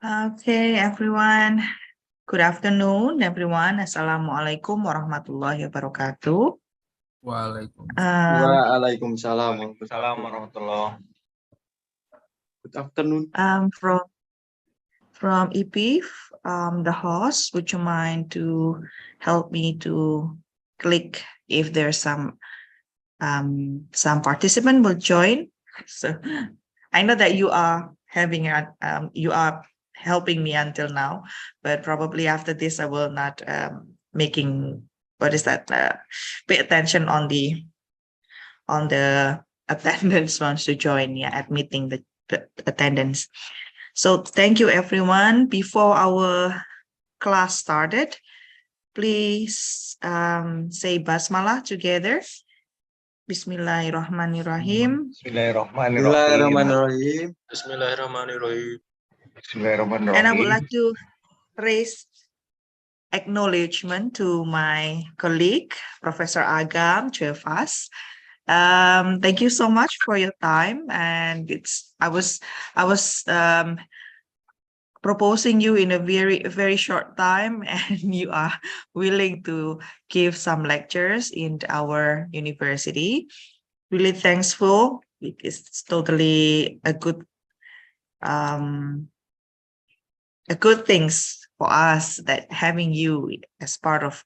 Okay, everyone. Good afternoon, everyone. Assalamualaikum warahmatullahi wabarakatuh. Waalaikumsalam. Waalaikumsalam warahmatullahi. Good afternoon. From EPIF, the host, would you mind to help me to click if there's some participant will join? So I know that you are having you are helping me until now, but probably after this I will not making what is that pay attention on the attendance wants to join, admitting the attendance. So thank you, everyone. Before our class started, please say basmalah together. Bismillahirrahmanirrahim. Bismillahirrahmanirrahim. Bismillahirrahmanirrahim. And I would like to raise acknowledgement to my colleague, Professor Agam Chevas. Thank you so much for your time. And I was proposing you in a very short time, and you are willing to give some lectures in our university. Really thankful. It's totally a good things for us that having you as part of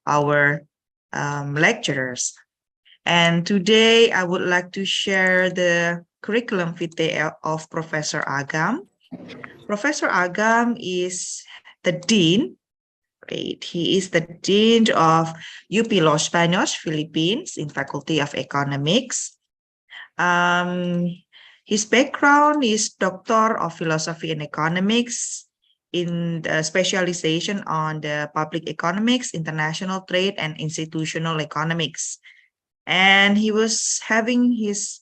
our lecturers. And today I would like to share the curriculum vitae of Professor Agam. Professor Agam is the dean. Right? He is the dean of UP Los Baños, Philippines, in Faculty of Economics. His background is Doctor of Philosophy and Economics in the specialization on the public economics, international trade, and institutional economics. And he was having his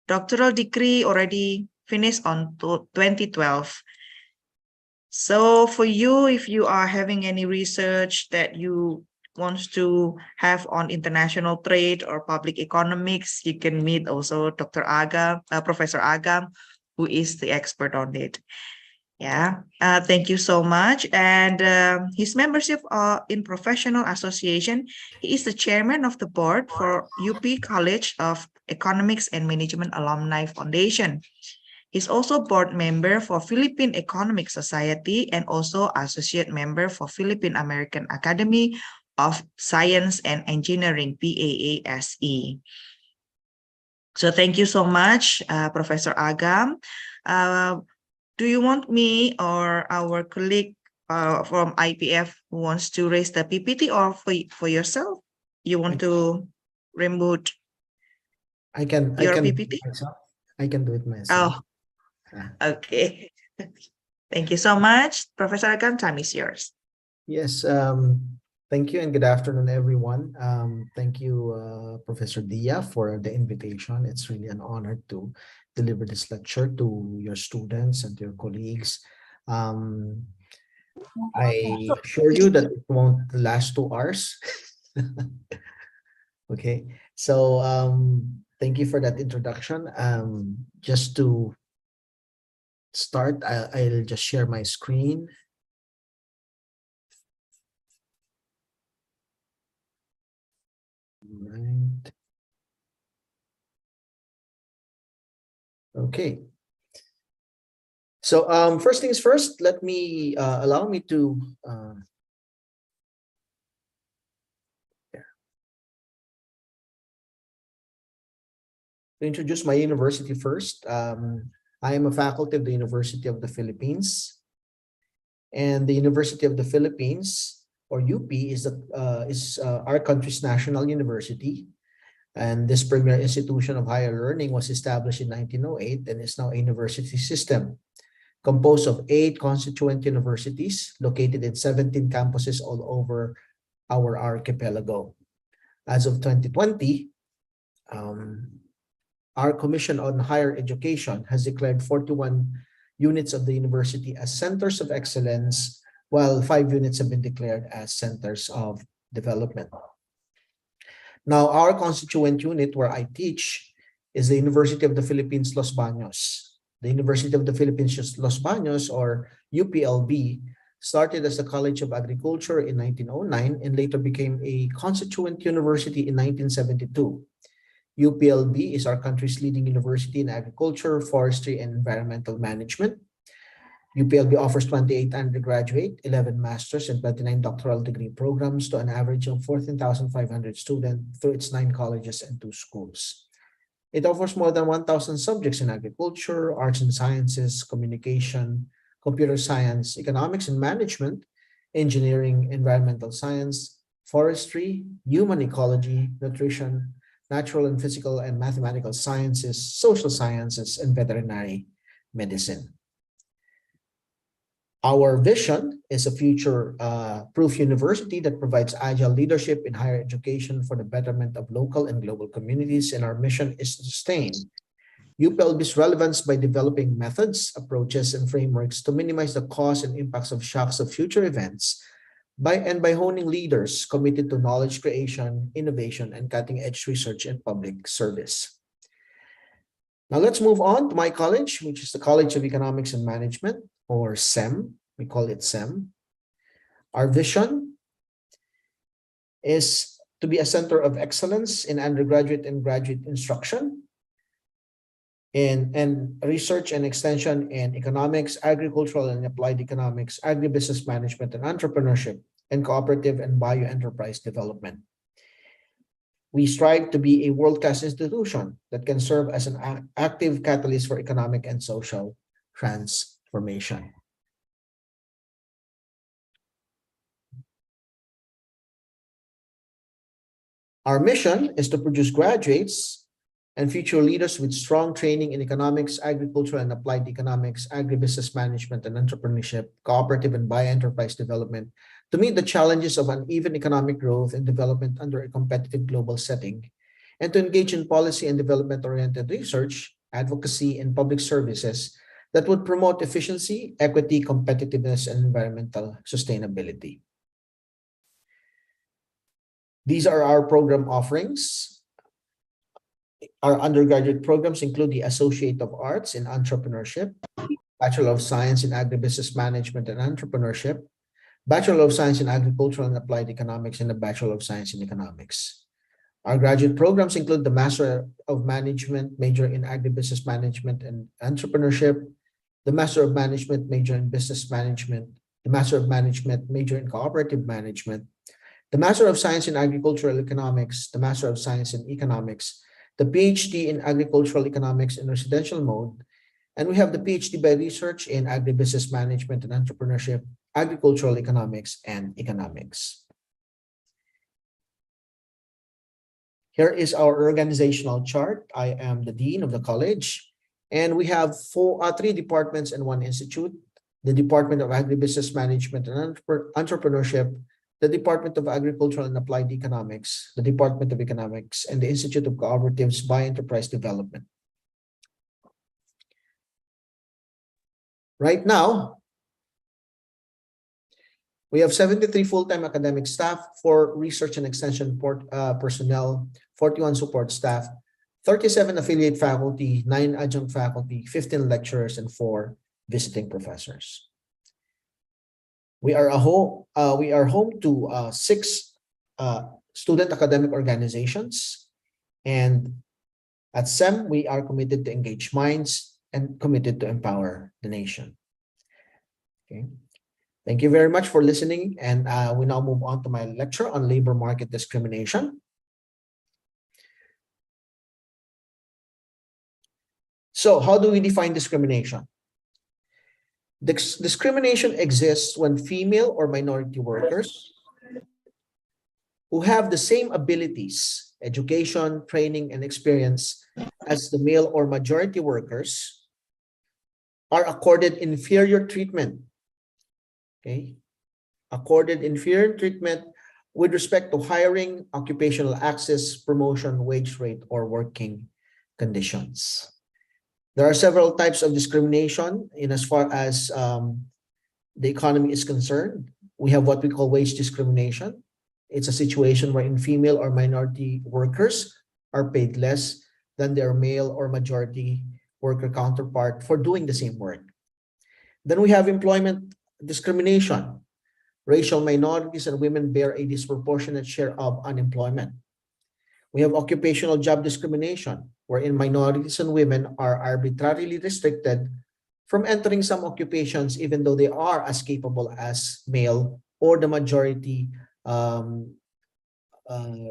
doctoral degree already finished on 2012. So for you, if you are having any research that you want to have on international trade or public economics, you can meet also Dr. Agam, Professor Agam, who is the expert on it. Yeah, thank you so much. And his membership in professional association, he is the chairman of the board for UP College of Economics and Management Alumni Foundation. He's also board member for Philippine Economic Society and also associate member for Philippine American Academy of Science and Engineering, PAASE. So thank you so much, Professor Agam. Do you want me or our colleague from IPF who wants to raise the PPT, or for yourself? You want to remove I can your do it PPT? myself. I can do it Oh, myself. okay. Thank you so much. Professor Agam, time is yours. Yes, thank you and good afternoon, everyone. Thank you, Professor Dia, for the invitation. It's really an honor to deliver this lecture to your students and to your colleagues. I assure you that it won't last 2 hours. Okay, so thank you for that introduction. Just to start, I'll just share my screen. Right. Okay. So first things first, let me allow me to introduce my university first. I am a faculty of the University of the Philippines, and the University of the Philippines, or UP, is our country's national university. And this premier institution of higher learning was established in 1908 and is now a university system composed of 8 constituent universities located in 17 campuses all over our archipelago. As of 2020, our Commission on Higher Education has declared 41 units of the university as centers of excellence, while 5 units have been declared as centers of development. Now, our constituent unit where I teach is the University of the Philippines, Los Baños. The University of the Philippines, Los Baños, or UPLB, started as the College of Agriculture in 1909 and later became a constituent university in 1972. UPLB is our country's leading university in agriculture, forestry, and environmental management. UPLB offers 28 undergraduate, 11 master's, and 29 doctoral degree programs to an average of 14,500 students through its 9 colleges and 2 schools. It offers more than 1,000 subjects in agriculture, arts and sciences, communication, computer science, economics and management, engineering, environmental science, forestry, human ecology, nutrition, natural and physical and mathematical sciences, social sciences, and veterinary medicine. Our vision is a future-proof university that provides agile leadership in higher education for the betterment of local and global communities, and our mission is to sustain UPLB's relevance by developing methods, approaches, and frameworks to minimize the cost and impacts of shocks of future events by honing leaders committed to knowledge creation, innovation, and cutting-edge research and public service. Now let's move on to my college, which is the College of Economics and Management, or SEM. We call it SEM. Our vision is to be a center of excellence in undergraduate and graduate instruction and research and extension in economics, agricultural and applied economics, agribusiness management and entrepreneurship, and cooperative and bioenterprise development. We strive to be a world-class institution that can serve as an active catalyst for economic and social transformation. Our mission is to produce graduates and future leaders with strong training in economics, agriculture and applied economics, agribusiness management and entrepreneurship, cooperative and bioenterprise development to meet the challenges of uneven economic growth and development under a competitive global setting, and to engage in policy and development-oriented research, advocacy, and public services that would promote efficiency, equity, competitiveness, and environmental sustainability. These are our program offerings. Our undergraduate programs include the Associate of Arts in Entrepreneurship, Bachelor of Science in Agribusiness Management and Entrepreneurship, Bachelor of Science in Agricultural and Applied Economics, and the Bachelor of Science in Economics. Our graduate programs include the Master of Management major in Agribusiness Management and Entrepreneurship, the Master of Management major in Business Management, the Master of Management major in Cooperative Management, the Master of Science in Agricultural Economics, the Master of Science in Economics, the PhD in agricultural economics in residential mode, and we have the PhD by research in agribusiness management and entrepreneurship, agricultural economics, and economics. Here is our organizational chart. I am the dean of the college, and we have three departments and one institute: the Department of Agribusiness Management and Entrepreneurship, the Department of Agricultural and Applied Economics, the Department of Economics, and the Institute of Cooperatives by Enterprise Development. Right now, we have 73 full-time academic staff, 4 research and extension personnel, 41 support staff, 37 affiliate faculty, 9 adjunct faculty, 15 lecturers, and 4 visiting professors. We are home to 6 student academic organizations, and at SEM we are committed to engage minds and committed to empower the nation. Okay. Thank you very much for listening, and we now move on to my lecture on labor market discrimination. So, how do we define discrimination? Discrimination exists when female or minority workers who have the same abilities, education, training, and experience as the male or majority workers are accorded inferior treatment. Okay, accorded inferior treatment with respect to hiring, occupational access, promotion, wage rate, or working conditions. There are several types of discrimination in as far as the economy is concerned. We have what we call wage discrimination. It's a situation wherein female or minority workers are paid less than their male or majority worker counterpart for doing the same work. Then we have employment discrimination. Racial minorities and women bear a disproportionate share of unemployment. We have occupational job discrimination, wherein minorities and women are arbitrarily restricted from entering some occupations even though they are as capable as male or the majority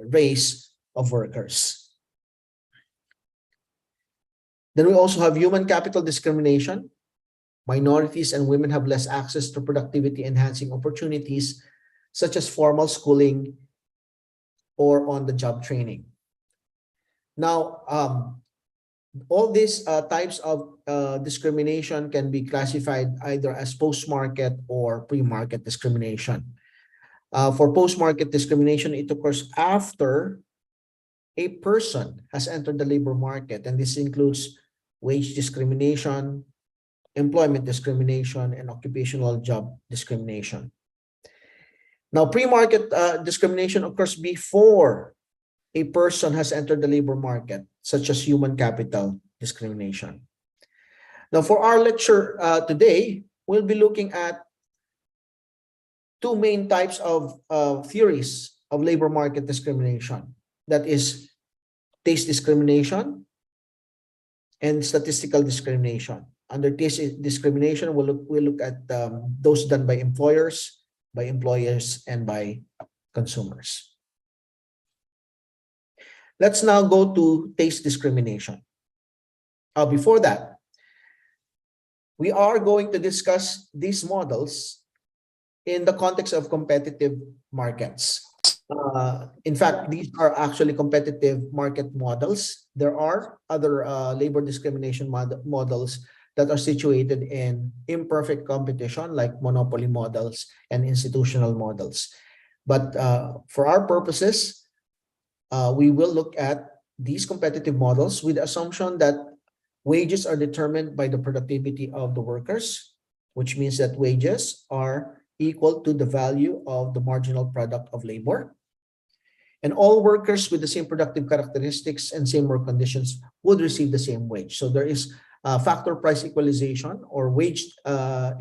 race of workers. Then we also have human capital discrimination. Minorities and women have less access to productivity-enhancing opportunities such as formal schooling or on-the-job training. Now, all these types of discrimination can be classified either as post-market or pre-market discrimination. For post-market discrimination, it occurs after a person has entered the labor market, and this includes wage discrimination, employment discrimination, and occupational job discrimination. Now, pre-market discrimination occurs before a person has entered the labor market, such as human capital discrimination. Now, for our lecture today, we'll be looking at 2 main types of theories of labor market discrimination. That is taste discrimination and statistical discrimination. Under taste discrimination, we'll look at those done by employers, by employers, and by consumers. Let's now go to taste discrimination. Before that, we are going to discuss these models in the context of competitive markets. In fact, these are actually competitive market models. There are other labor discrimination models that are situated in imperfect competition, like monopoly models and institutional models. But for our purposes, we will look at these competitive models with the assumption that wages are determined by the productivity of the workers, which means that wages are equal to the value of the marginal product of labor. And all workers with the same productive characteristics and same work conditions would receive the same wage. So there is factor price equalization or wage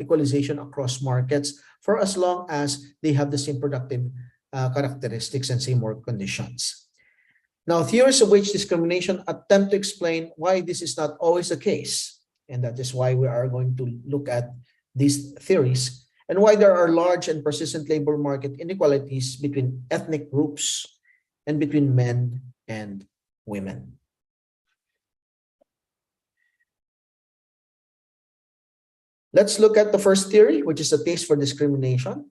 equalization across markets for as long as they have the same productive characteristics and same work conditions. Now, theories of wage discrimination attempt to explain why this is not always the case. And that is why we are going to look at these theories and why there are large and persistent labor market inequalities between ethnic groups and between men and women. Let's look at the first theory, which is the taste for discrimination.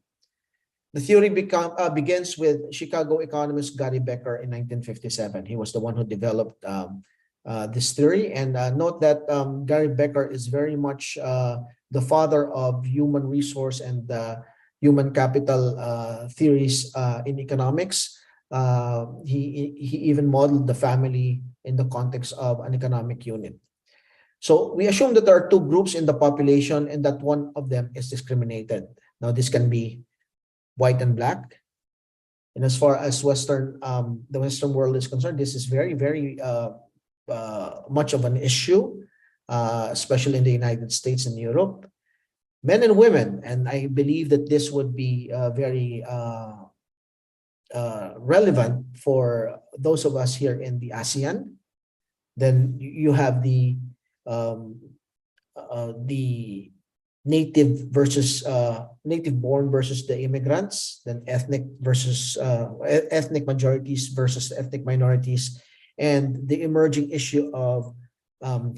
The theory begins with Chicago economist Gary Becker in 1957. He was the one who developed this theory. And note that Gary Becker is very much the father of human resource and human capital theories in economics. He even modeled the family in the context of an economic unit. So we assume that there are two groups in the population and that one of them is discriminated. Now this can be white and black. And as far as the Western world is concerned, this is very, very much of an issue, especially in the United States and Europe. Men and women, and I believe that this would be very relevant for those of us here in the ASEAN. Then you have the native versus native born versus the immigrants, then ethnic versus ethnic majorities versus ethnic minorities, and the emerging issue of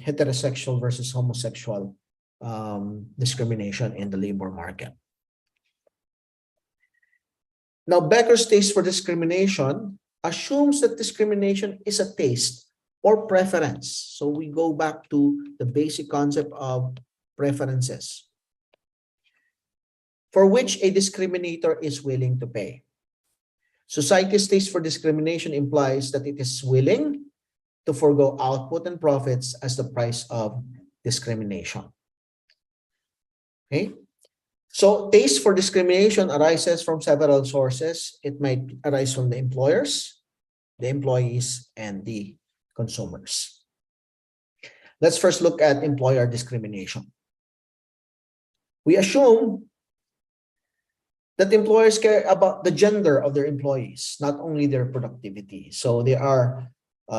heterosexual versus homosexual discrimination in the labor market. Now, Becker's taste for discrimination assumes that discrimination is a taste or preference. So we go back to the basic concept of preferences, for which a discriminator is willing to pay. Society's taste for discrimination implies that it is willing to forego output and profits as the price of discrimination. Okay? So taste for discrimination arises from several sources. It might arise from the employers, the employees, and the consumers. Let's first look at employer discrimination. We assume that employers care about the gender of their employees, not only their productivity. So they are,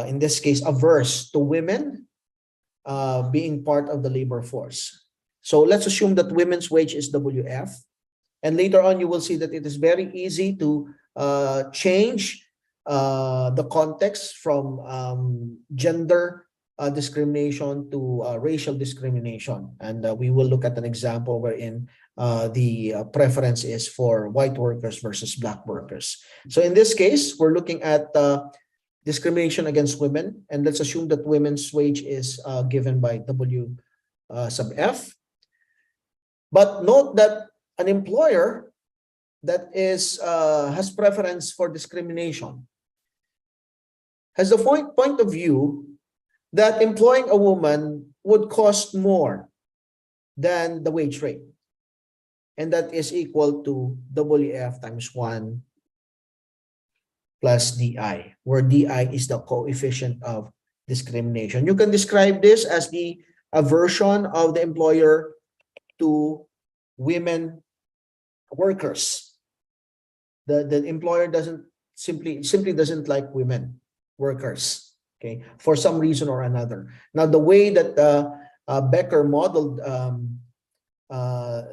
in this case, averse to women being part of the labor force. So let's assume that women's wage is WF. And later on, you will see that it is very easy to change the context from gender discrimination to racial discrimination. And we will look at an example wherein the preference is for white workers versus black workers. So in this case, we're looking at discrimination against women. And let's assume that women's wage is given by W sub F. But note that an employer that is has preference for discrimination has the point of view that employing a woman would cost more than the wage rate. And that is equal to WF times 1 plus DI, where DI is the coefficient of discrimination. You can describe this as the aversion of the employer to women workers. The employer doesn't simply doesn't like women workers, okay, for some reason or another. Now, the way that Becker modeled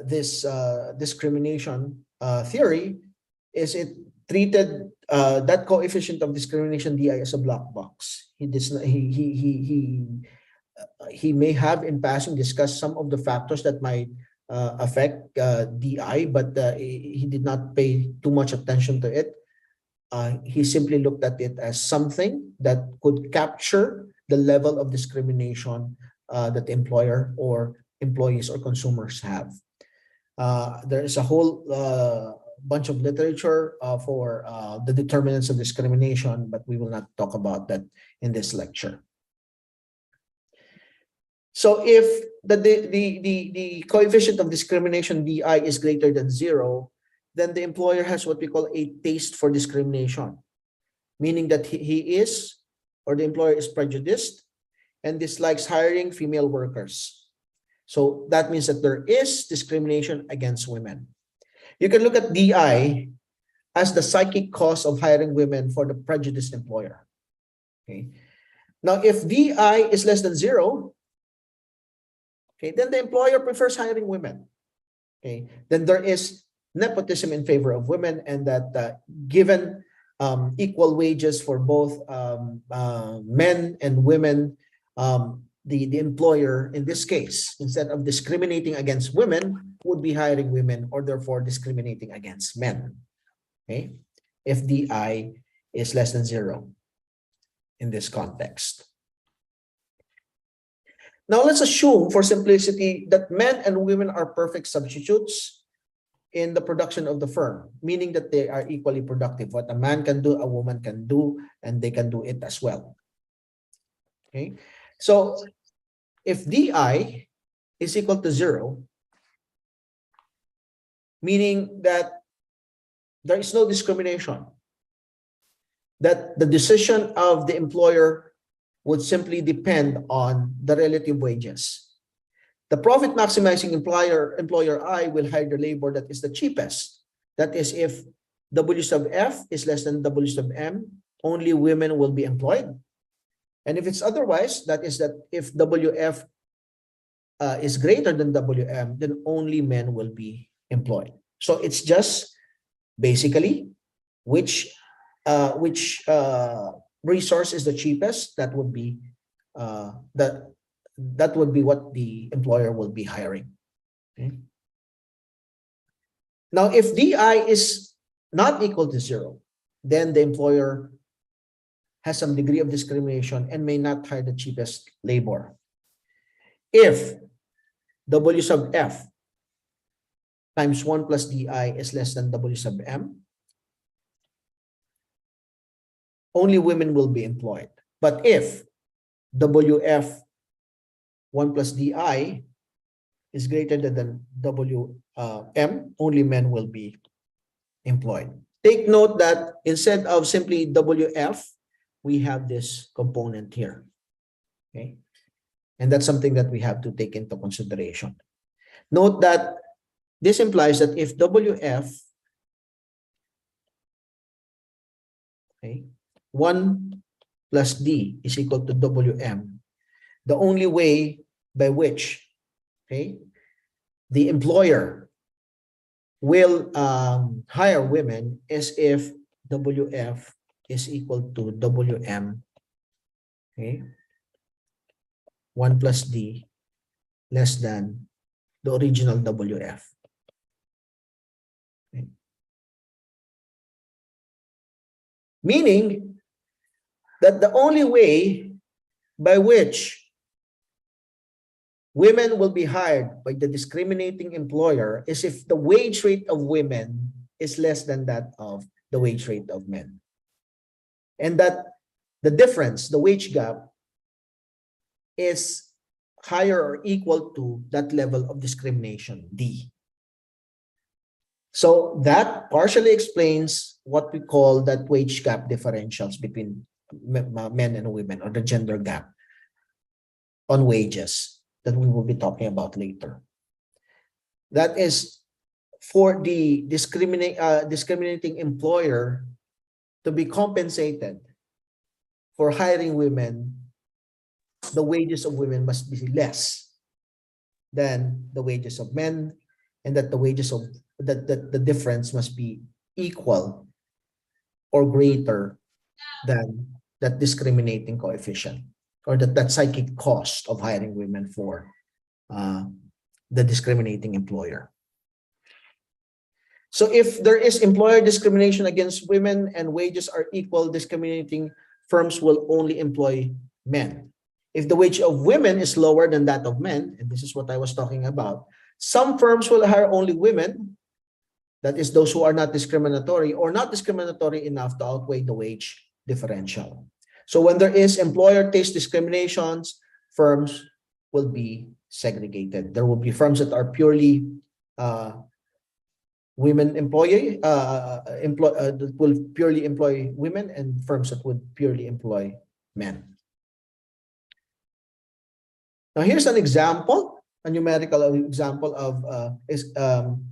this discrimination theory is it treated that coefficient of discrimination DI as a black box. He may have in passing discussed some of the factors that might affect DI, but he did not pay too much attention to it. He simply looked at it as something that could capture the level of discrimination that the employer or employees or consumers have. There is a whole bunch of literature for the determinants of discrimination, but we will not talk about that in this lecture. So if the coefficient of discrimination DI is greater than 0, then the employer has what we call a taste for discrimination, meaning that he is, or the employer is prejudiced and dislikes hiring female workers. So that means that there is discrimination against women. You can look at DI as the psychic cause of hiring women for the prejudiced employer. Okay. Now, if DI is less than 0, okay, then the employer prefers hiring women. Okay, then there is nepotism in favor of women, and that given equal wages for both men and women, the employer in this case, instead of discriminating against women, would be hiring women, or therefore discriminating against men. Okay, if DI is less than 0 in this context. Now let's assume for simplicity that men and women are perfect substitutes in the production of the firm, meaning that they are equally productive. What a man can do, a woman can do, and they can do it as well. Okay, so if DI is equal to 0, meaning that there is no discrimination, that the decision of the employer would simply depend on the relative wages. The profit maximizing employer I will hire the labor that is the cheapest. That is, if W sub F is less than W sub M, only women will be employed. And if it's otherwise, that is that if WF is greater than WM, then only men will be employed. So it's just basically which resource is the cheapest. That would be that would be what the employer will be hiring. Okay. Now, if DI is not equal to 0, then the employer has some degree of discrimination and may not hire the cheapest labor. If W sub F times 1 plus DI is less than W sub M, only women will be employed. But if WF 1 plus DI is greater than WM, only men will be employed. Take note that instead of simply WF, we have this component here. Okay, and that's something that we have to take into consideration. Note that this implies that if WF, okay, 1 plus D is equal to WM, the only way by which, okay, the employer will hire women is if WF is equal to WM, okay, 1 plus D less than the original WF. Okay. Meaning that the only way by which women will be hired by the discriminating employer is if the wage rate of women is less than that of the wage rate of men. And that the difference, the wage gap, is higher or equal to that level of discrimination, D. So that partially explains what we call that wage gap differentials between men and women, or the gender gap on wages that we will be talking about later. That is for the discriminating employer to be compensated for hiring women. The wages of women must be less than the wages of men, and that the wages of the difference must be equal or greater than that discriminating coefficient, or that psychic cost of hiring women for the discriminating employer. So if there is employer discrimination against women and wages are equal, discriminating firms will only employ men. If the wage of women is lower than that of men, and this is what I was talking about, some firms will hire only women, that is those who are not discriminatory or not discriminatory enough to outweigh the wage differential. So when there is employer taste discriminations, firms will be segregated. There will be firms that are purely women employee, that will purely employ women, and firms that would purely employ men. Now here's an example, a numerical example of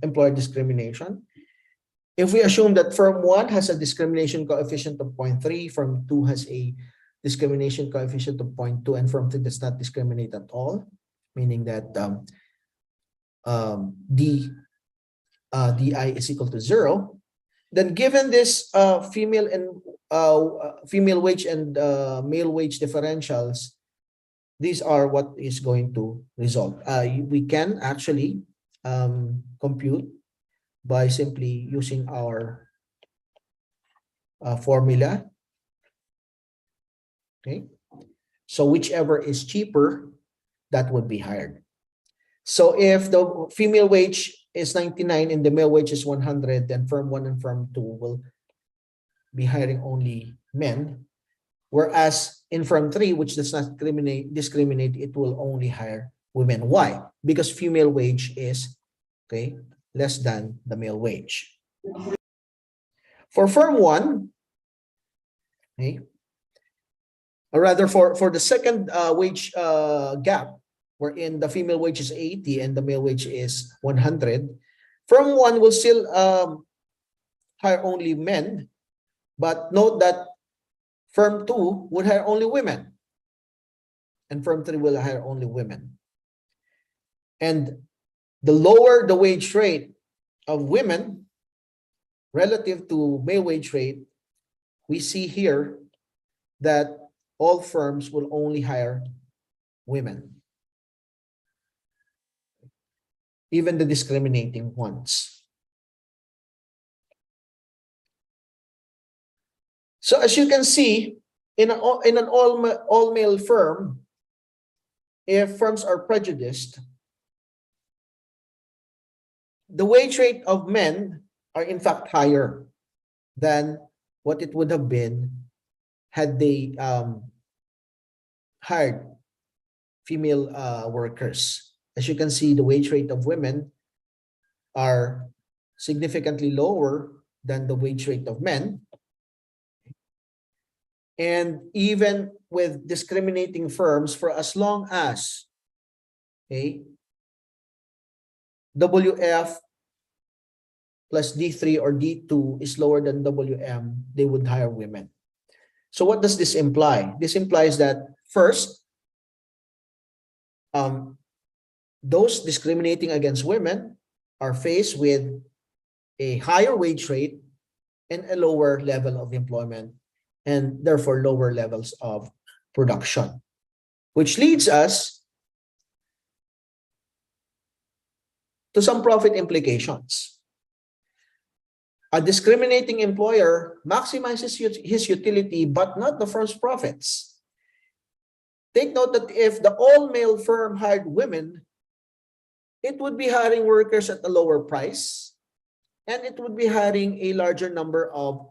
employer discrimination. If we assume that firm 1 has a discrimination coefficient of 0.3, firm 2 has a discrimination coefficient of 0.2, and firm 3 does not discriminate at all, meaning that DI is equal to 0, then given this female wage and male wage differentials, these are what is going to result. We can actually compute by simply using our formula. Okay, so whichever is cheaper, that would be hired. So if the female wage is 99 and the male wage is 100, then firm 1 and firm 2 will be hiring only men. Whereas in firm 3, which does not discriminate, it will only hire women. Why? Because female wage is less than the male wage. For firm 1, or rather for the second wage gap, wherein the female wage is 80 and the male wage is 100, firm 1 will still hire only men, but note that firm 2 would hire only women, and firm 3 will hire only women. And the lower the wage rate of women relative to male wage rate, we see here that all firms will only hire women, even the discriminating ones. So as you can see, in an all-male firm, if firms are prejudiced, the wage rate of men are in fact higher than what it would have been had they hired female workers. As you can see, the wage rate of women are significantly lower than the wage rate of men. And even with discriminating firms, for as long as WF plus D3 or D2 is lower than WM, they would hire women. So what does this imply? This implies that first, those discriminating against women are faced with a higher wage rate and a lower level of employment, and therefore lower levels of production, which leads us to some profit implications. A discriminating employer maximizes his utility, but not the firm's profits. Take note that if the all-male firm hired women, it would be hiring workers at a lower price, and it would be hiring a larger number of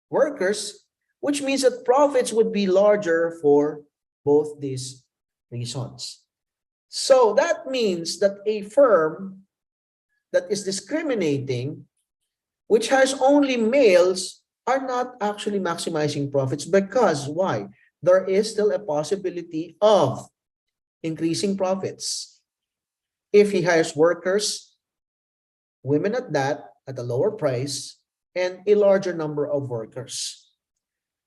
workers, which means that profits would be larger for both these reasons. So that means that a firm that is discriminating, which has only males, are not actually maximizing profits. Because why? There is still a possibility of increasing profits if he hires workers, women at that, at a lower price, and a larger number of workers.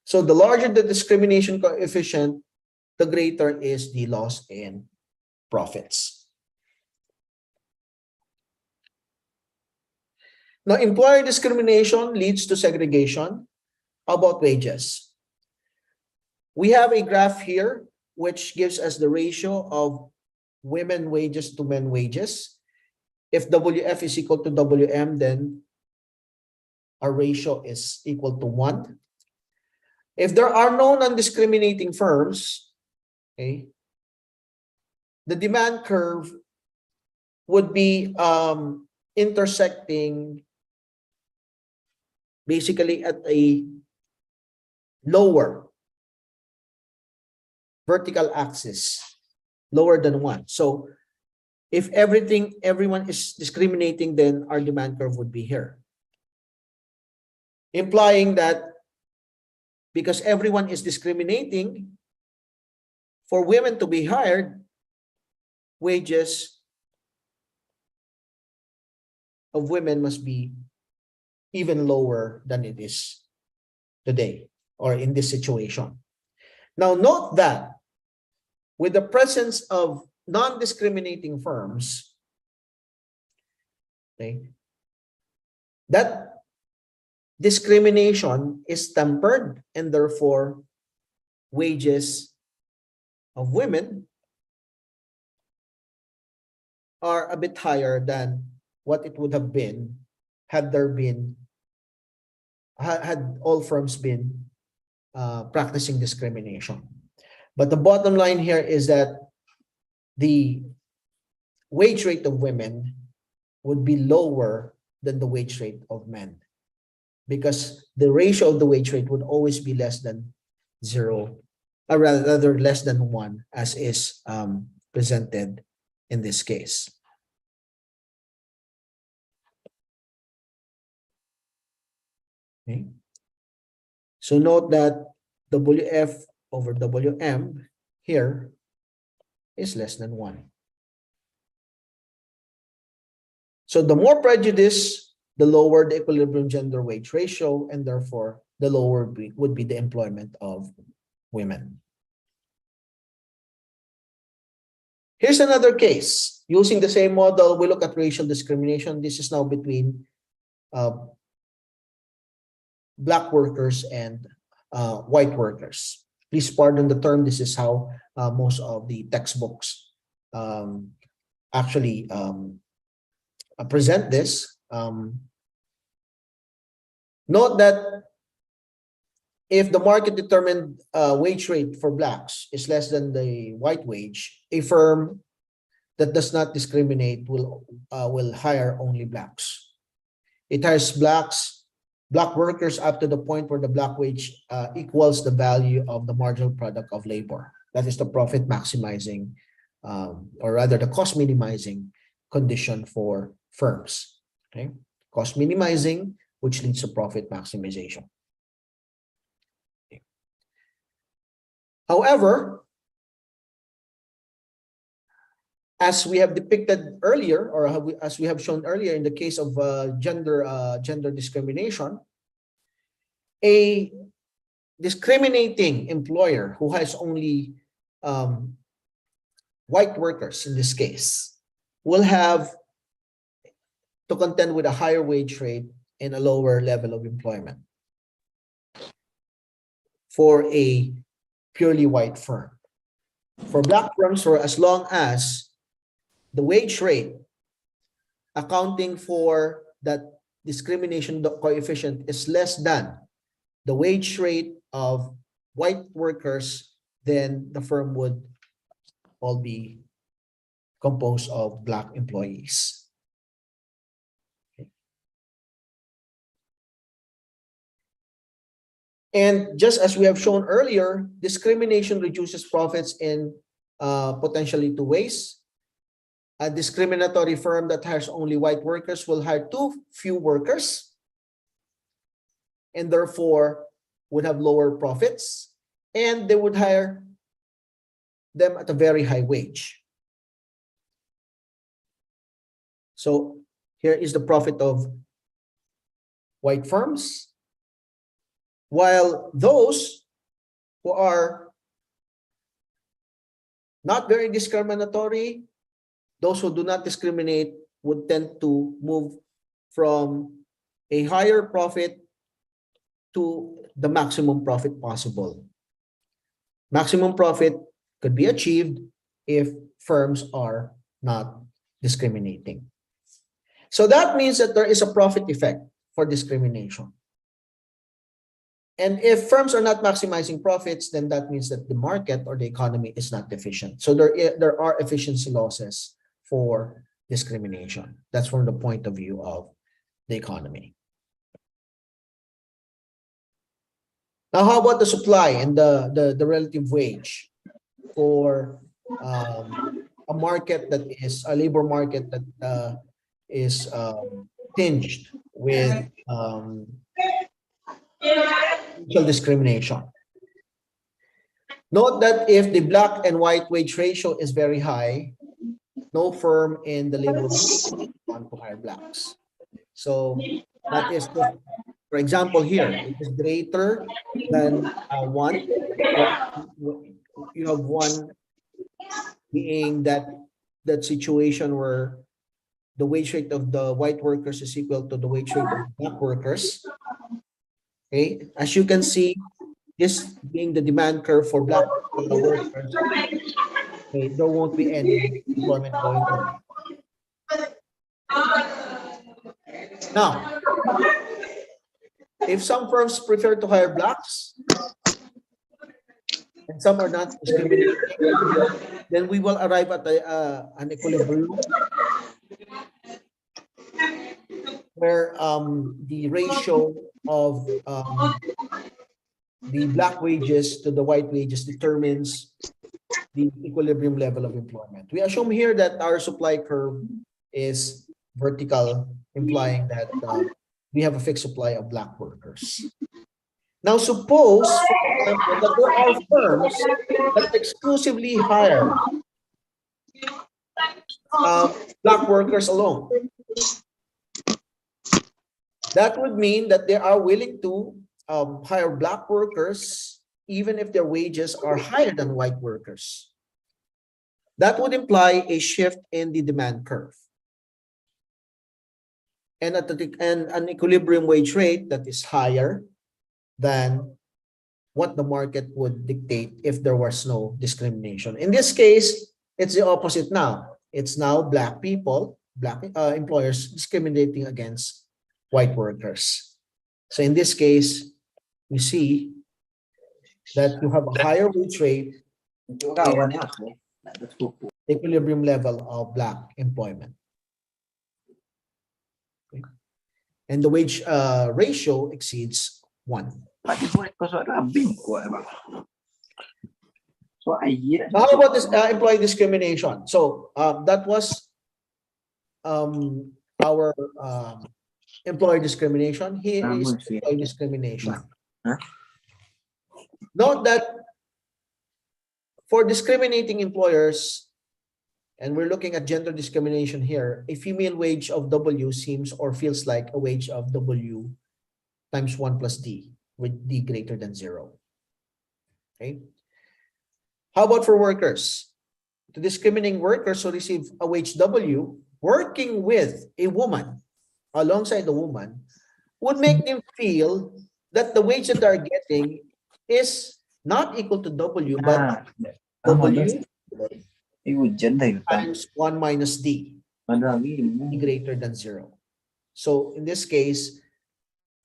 So the larger the discrimination coefficient, the greater is the loss in profits. Now, employer discrimination leads to segregation. How about wages? We have a graph here which gives us the ratio of women wages to men wages. If WF is equal to WM, then our ratio is equal to 1. If there are no non-discriminating firms, the demand curve would be intersecting basically at a lower vertical axis, lower than 1. So if everyone is discriminating, then our demand curve would be here, implying that because everyone is discriminating, for women to be hired, wages of women must be even lower than it is today or in this situation. Now, note that with the presence of non-discriminating firms, that discrimination is tempered, and therefore wages of women are a bit higher than what it would have been had all firms been practicing discrimination. But the bottom line here is that the wage rate of women would be lower than the wage rate of men, because the ratio of the wage rate would always be less than 0, or rather less than 1, as is presented in this case. Okay. So note that WF over WM here is less than 1. So the more prejudice, the lower the equilibrium gender wage ratio, and therefore the lower would be the employment of women. Here's another case. Using the same model, we look at racial discrimination. This is now between Black workers and white workers. Please pardon the term. This is how most of the textbooks actually present this. Note that if the market determined wage rate for Blacks is less than the white wage, a firm that does not discriminate will hire only Blacks. It hires Black workers up to the point where the Black wage equals the value of the marginal product of labor. That is the profit maximizing, or rather the cost minimizing condition for firms. Okay, cost minimizing, which leads to profit maximization. Okay. However, as we have depicted earlier, or as we have shown earlier in the case of gender discrimination, a discriminating employer who has only white workers in this case will have to contend with a higher wage rate and a lower level of employment for a purely white firm. For Black firms, for as long as the wage rate accounting for that discrimination coefficient is less than the wage rate of white workers, then the firm would all be composed of Black employees. Okay. And just as we have shown earlier, discrimination reduces profits in potentially two ways. A discriminatory firm that hires only white workers will hire too few workers and therefore would have lower profits, and they would hire them at a very high wage. So here is the profit of white firms, while those who are not very discriminatory, those who do not discriminate would tend to move from a higher profit to the maximum profit possible. Maximum profit could be achieved if firms are not discriminating. So that means that there is a profit effect for discrimination. And if firms are not maximizing profits, then that means that the market or the economy is not efficient. So there are efficiency losses for discrimination. That's from the point of view of the economy. Now, how about the supply and the relative wage for a market that is a labor market that is tinged with racial discrimination? Note that if the Black and white wage ratio is very high, no firm in the labor market want to hire Blacks. So that is, for example, here it is greater than 1. You have 1 being that situation where the wage rate of the white workers is equal to the wage rate of Black workers. Okay, as you can see, this being the demand curve for Black workers, okay, there won't be any employment going on. Now, if some firms prefer to hire blacks and some are not discriminating, then we will arrive at an equilibrium where the ratio of the black wages to the white wages determines the equilibrium level of employment. We assume here that our supply curve is vertical, implying that we have a fixed supply of black workers. Now, suppose, for example, that there are firms that exclusively hire black workers alone. That would mean that they are willing to hire black workers even if their wages are higher than white workers. That would imply a shift in the demand curve. And an equilibrium wage rate that is higher than what the market would dictate if there was no discrimination. In this case, it's the opposite now. It's now black people, black employers discriminating against white workers. So in this case, we see that you have a higher wage rate, equilibrium level of black employment. Okay. And the wage ratio exceeds 1. How about this employee discrimination? So that was our employee discrimination. Here is employee discrimination. Note that for discriminating employers, and we're looking at gender discrimination here, a female wage of W seems or feels like a wage of W times 1 plus D, with D greater than 0. Okay. How about for workers? To discriminating workers who receive a wage W, working with a woman alongside the woman would make them feel that the wage that they're getting is not equal to W, but W times 1 minus D, D greater than 0. So in this case,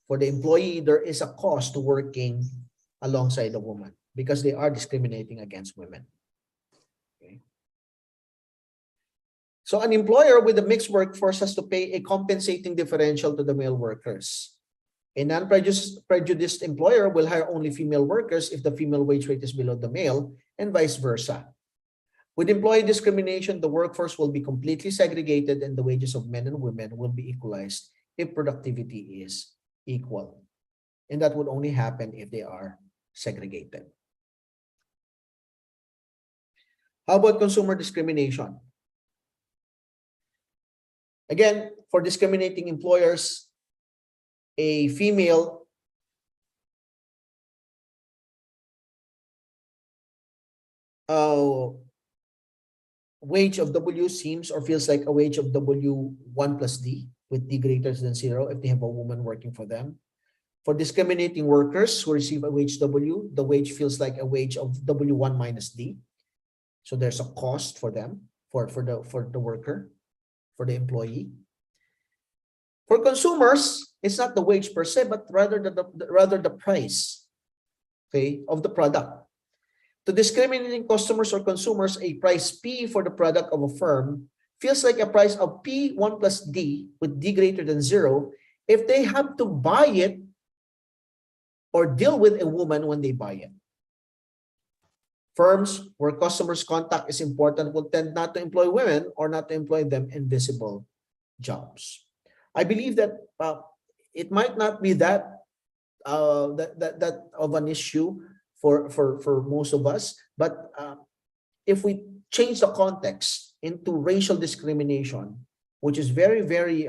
for the employee, there is a cost to working alongside the woman because they are discriminating against women. Okay. So an employer with a mixed workforce has to pay a compensating differential to the male workers. A non-prejudiced employer will hire only female workers if the female wage rate is below the male, and vice versa. With employee discrimination, the workforce will be completely segregated and the wages of men and women will be equalized if productivity is equal. And that would only happen if they are segregated. How about consumer discrimination? Again, for discriminating employers, a female wage of W seems or feels like a wage of W 1 plus D, with D greater than 0 if they have a woman working for them. For discriminating workers who receive a wage W, the wage feels like a wage of W1 minus D. So there's a cost for them, for the worker, for the employee. For consumers, it's not the wage per se, but rather the price, okay, of the product. To discriminating customers or consumers, a price P for the product of a firm feels like a price of P1 plus D with D greater than 0 if they have to buy it or deal with a woman when they buy it. Firms where customers' contact is important will tend not to employ women or not to employ them in visible jobs. I believe that it might not be that of an issue for most of us, but if we change the context into racial discrimination, which is very, very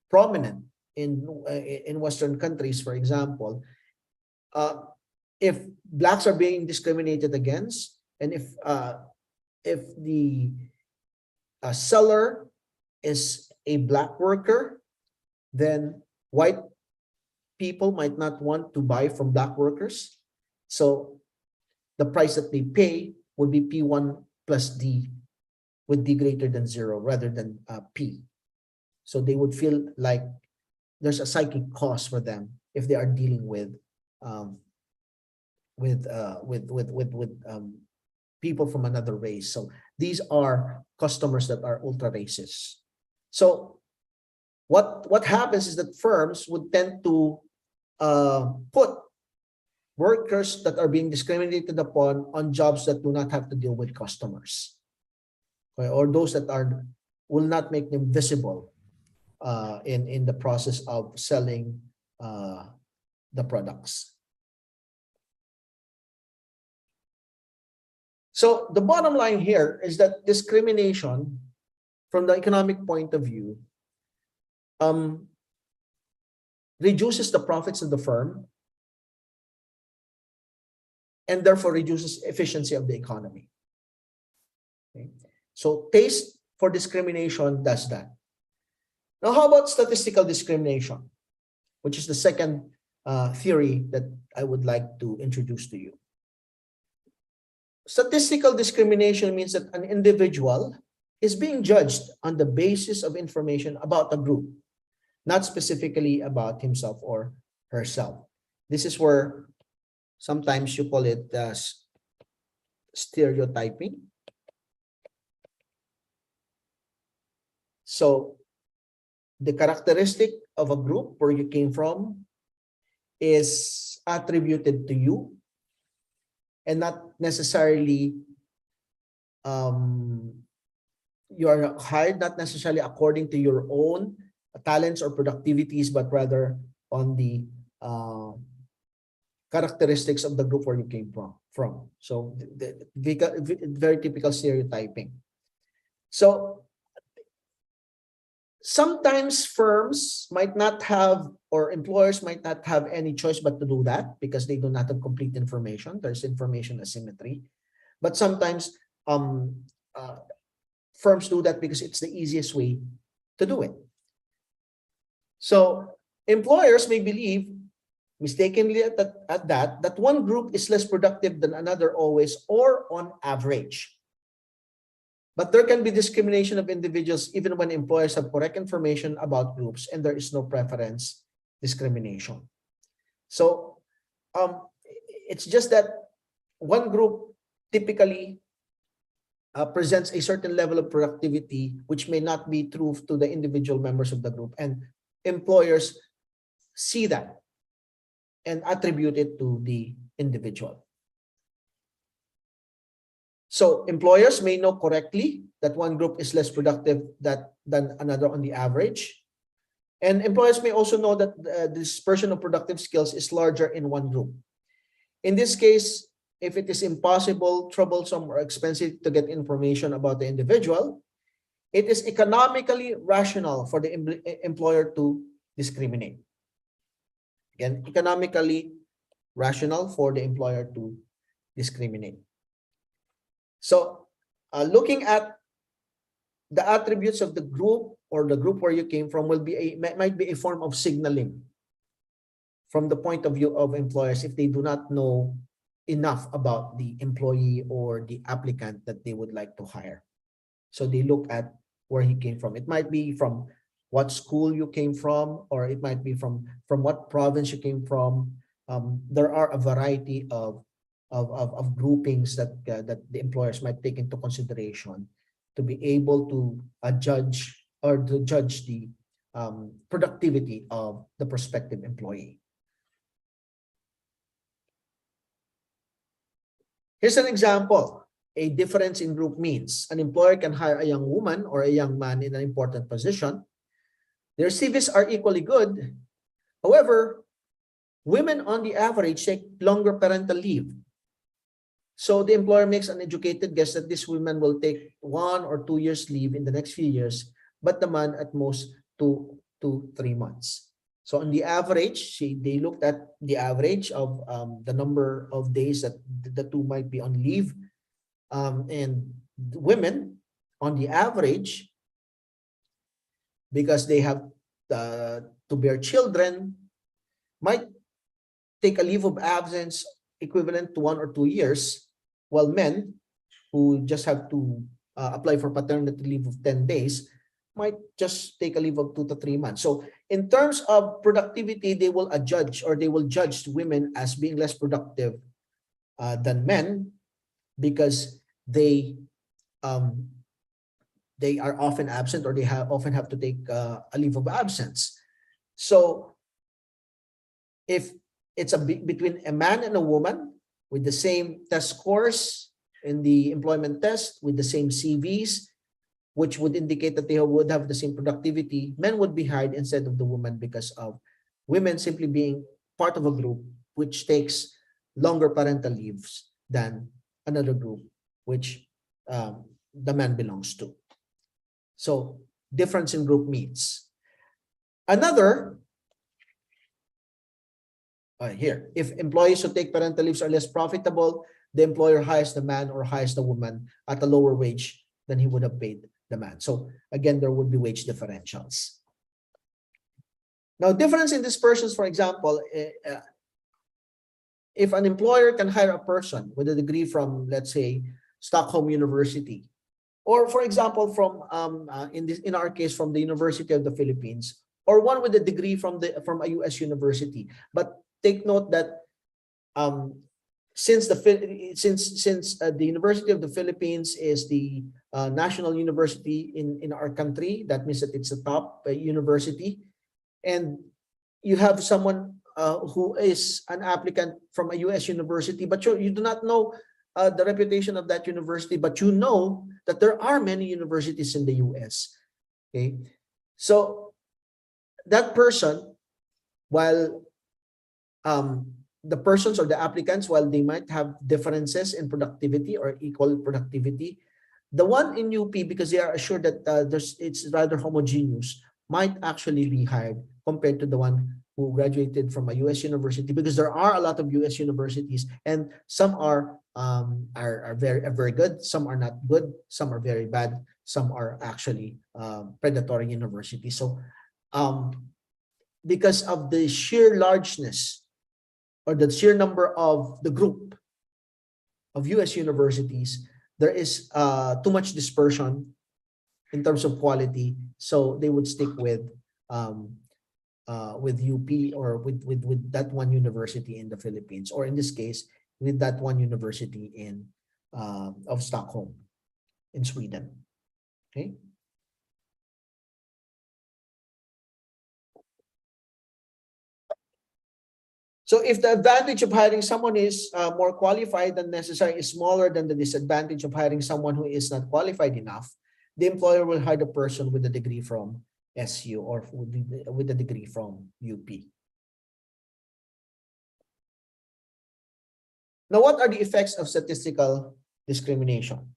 prominent in Western countries, for example, if blacks are being discriminated against, and if the seller is a black worker, then white people might not want to buy from black workers. So the price that they pay would be P1 plus D with D greater than 0 rather than P. So they would feel like there's a psychic cost for them if they are dealing with people from another race. So these are customers that are ultra racist. So what happens is that firms would tend to put workers that are being discriminated upon on jobs that do not have to deal with customers, okay, or those that will not make them visible in the process of selling the products. So the bottom line here is that discrimination from the economic point of view reduces the profits of the firm and therefore reduces efficiency of the economy. Okay. So taste for discrimination does that. Now, how about statistical discrimination, which is the second theory that I would like to introduce to you. Statistical discrimination means that an individual is being judged on the basis of information about a group, not specifically about himself or herself. This is where sometimes you call it stereotyping. So the characteristic of a group where you came from is attributed to you and not necessarily you are hired not necessarily according to your own talents or productivities, but rather on the characteristics of the group where you came from. So very typical stereotyping. So sometimes firms might not have, or employers might not have any choice but to do that because they do not have complete information. There's information asymmetry. But sometimes firms do that because it's the easiest way to do it. So employers may believe mistakenly that one group is less productive than another always or on average. But there can be discrimination of individuals even when employers have correct information about groups and there is no preference discrimination. So it's just that one group typically presents a certain level of productivity which may not be true to the individual members of the group, and employers see that and attribute it to the individual. So employers may know correctly that one group is less productive than another on the average. And employers may also know that the dispersion of productive skills is larger in one group. In this case, if it is impossible, troublesome, or expensive to get information about the individual, it is economically rational for the employer to discriminate. Again, economically rational for the employer to discriminate. So looking at the attributes of the group or the group where you came from might be a form of signaling from the point of view of employers if they do not know enough about the employee or the applicant that they would like to hire. So they look at where he came from. It might be from what school you came from, or it might be from what province you came from. There are a variety of groupings that the employers might take into consideration to be able to judge the productivity of the prospective employee. Here's an example. A difference in group means an employer can hire a young woman or a young man in an important position. Their CVs are equally good. However, women on the average take longer parental leave. So the employer makes an educated guess that this woman will take 1 or 2 years leave in the next few years, but the man at most 2 to 3 months. So on the average, they looked at the average of the number of days that the two might be on leave. And women on the average, because they have to bear children, might take a leave of absence equivalent to 1 or 2 years, while men who just have to apply for paternity leave of 10 days might just take a leave of 2 to 3 months. So in terms of productivity, they will judge women as being less productive than men because they are often absent, or they often have to take a leave of absence. So if it's between a man and a woman with the same test scores in the employment test, with the same CVs, which would indicate that they would have the same productivity, men would be hired instead of the woman because of women simply being part of a group which takes longer parental leaves than another group which the man belongs to. So difference in group means. Another, here, if employees who take parental leaves are less profitable, the employer hires the man or hires the woman at a lower wage than he would have paid the man. So again, there would be wage differentials. Now, difference in dispersions, for example, if an employer can hire a person with a degree from, let's say, Stockholm University, or for example, from in our case, from the University of the Philippines, or one with a degree from a US university. But take note that since the University of the Philippines is the national university in our country, that means that it's a top university, and you have someone who is an applicant from a US university, but you do not know the reputation of that university, but you know that there are many universities in the US. Okay, so that person, while the persons or the applicants, while they might have differences in productivity or equal productivity, the one in UP, because they are assured that it's rather homogeneous, might actually be hired compared to the one who graduated from a US university, because there are a lot of US universities, and some are very good, some are not good, some are very bad, some are actually predatory universities. So because of the sheer largeness or the sheer number of the group of US universities, there is too much dispersion in terms of quality, so they would stick with UP or with that one university in the Philippines, or in this case, with that one university in of Stockholm in Sweden. Okay. So if the advantage of hiring someone is more qualified than necessary is smaller than the disadvantage of hiring someone who is not qualified enough, the employer will hire the person with a degree from SU or with a degree from UP. Now, what are the effects of statistical discrimination?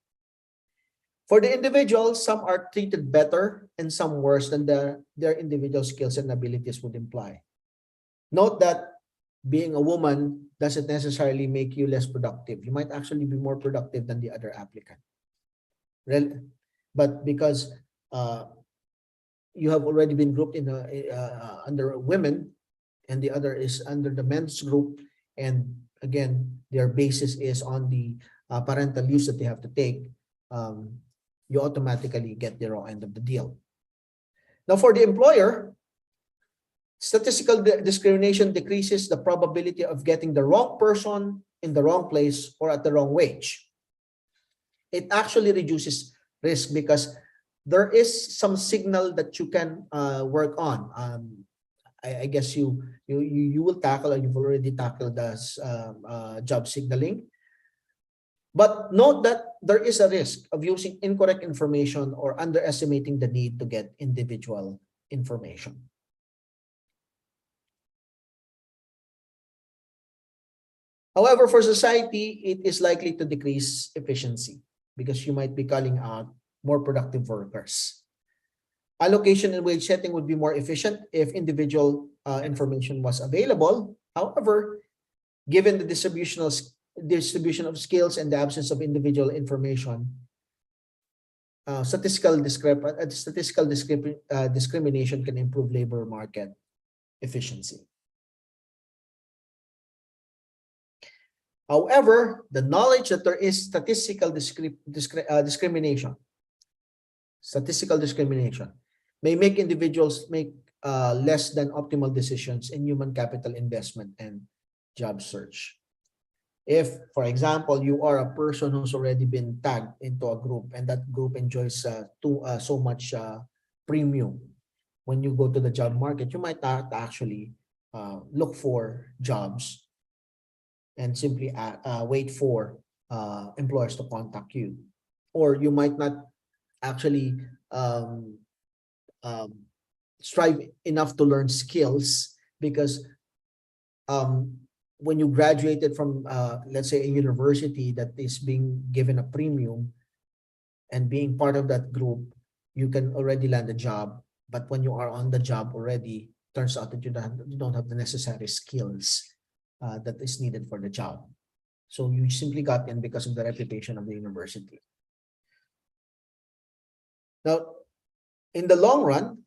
For the individual, some are treated better and some worse than their individual skills and abilities would imply. Note that being a woman doesn't necessarily make you less productive. You might actually be more productive than the other applicant. But because you have already been grouped in under women, and the other is under the men's group, and again, their basis is on the parental leaves that they have to take, you automatically get the wrong end of the deal. Now, for the employer, statistical discrimination decreases the probability of getting the wrong person in the wrong place or at the wrong wage. It actually reduces risk because there is some signal that you can work on. I guess you will tackle, or you've already tackled this job signaling. But note that there is a risk of using incorrect information or underestimating the need to get individual information. However, for society, it is likely to decrease efficiency because you might be calling out more productive workers. Allocation and wage setting would be more efficient if individual information was available. However, given the distribution of skills and the absence of individual information, statistical discrimination can improve labor market efficiency. However, the knowledge that there is statistical discrimination may make individuals make less than optimal decisions in human capital investment and job search. If, for example, you are a person who's already been tagged into a group and that group enjoys so much premium, when you go to the job market, you might not actually look for jobs and simply wait for employers to contact you. Or you might not actually strive enough to learn skills because when you graduated from, let's say, a university that is being given a premium and being part of that group, you can already land a job. But when you are on the job already, turns out that you don't have the necessary skills that is needed for the job. So you simply got in because of the reputation of the university. Now, in the long run,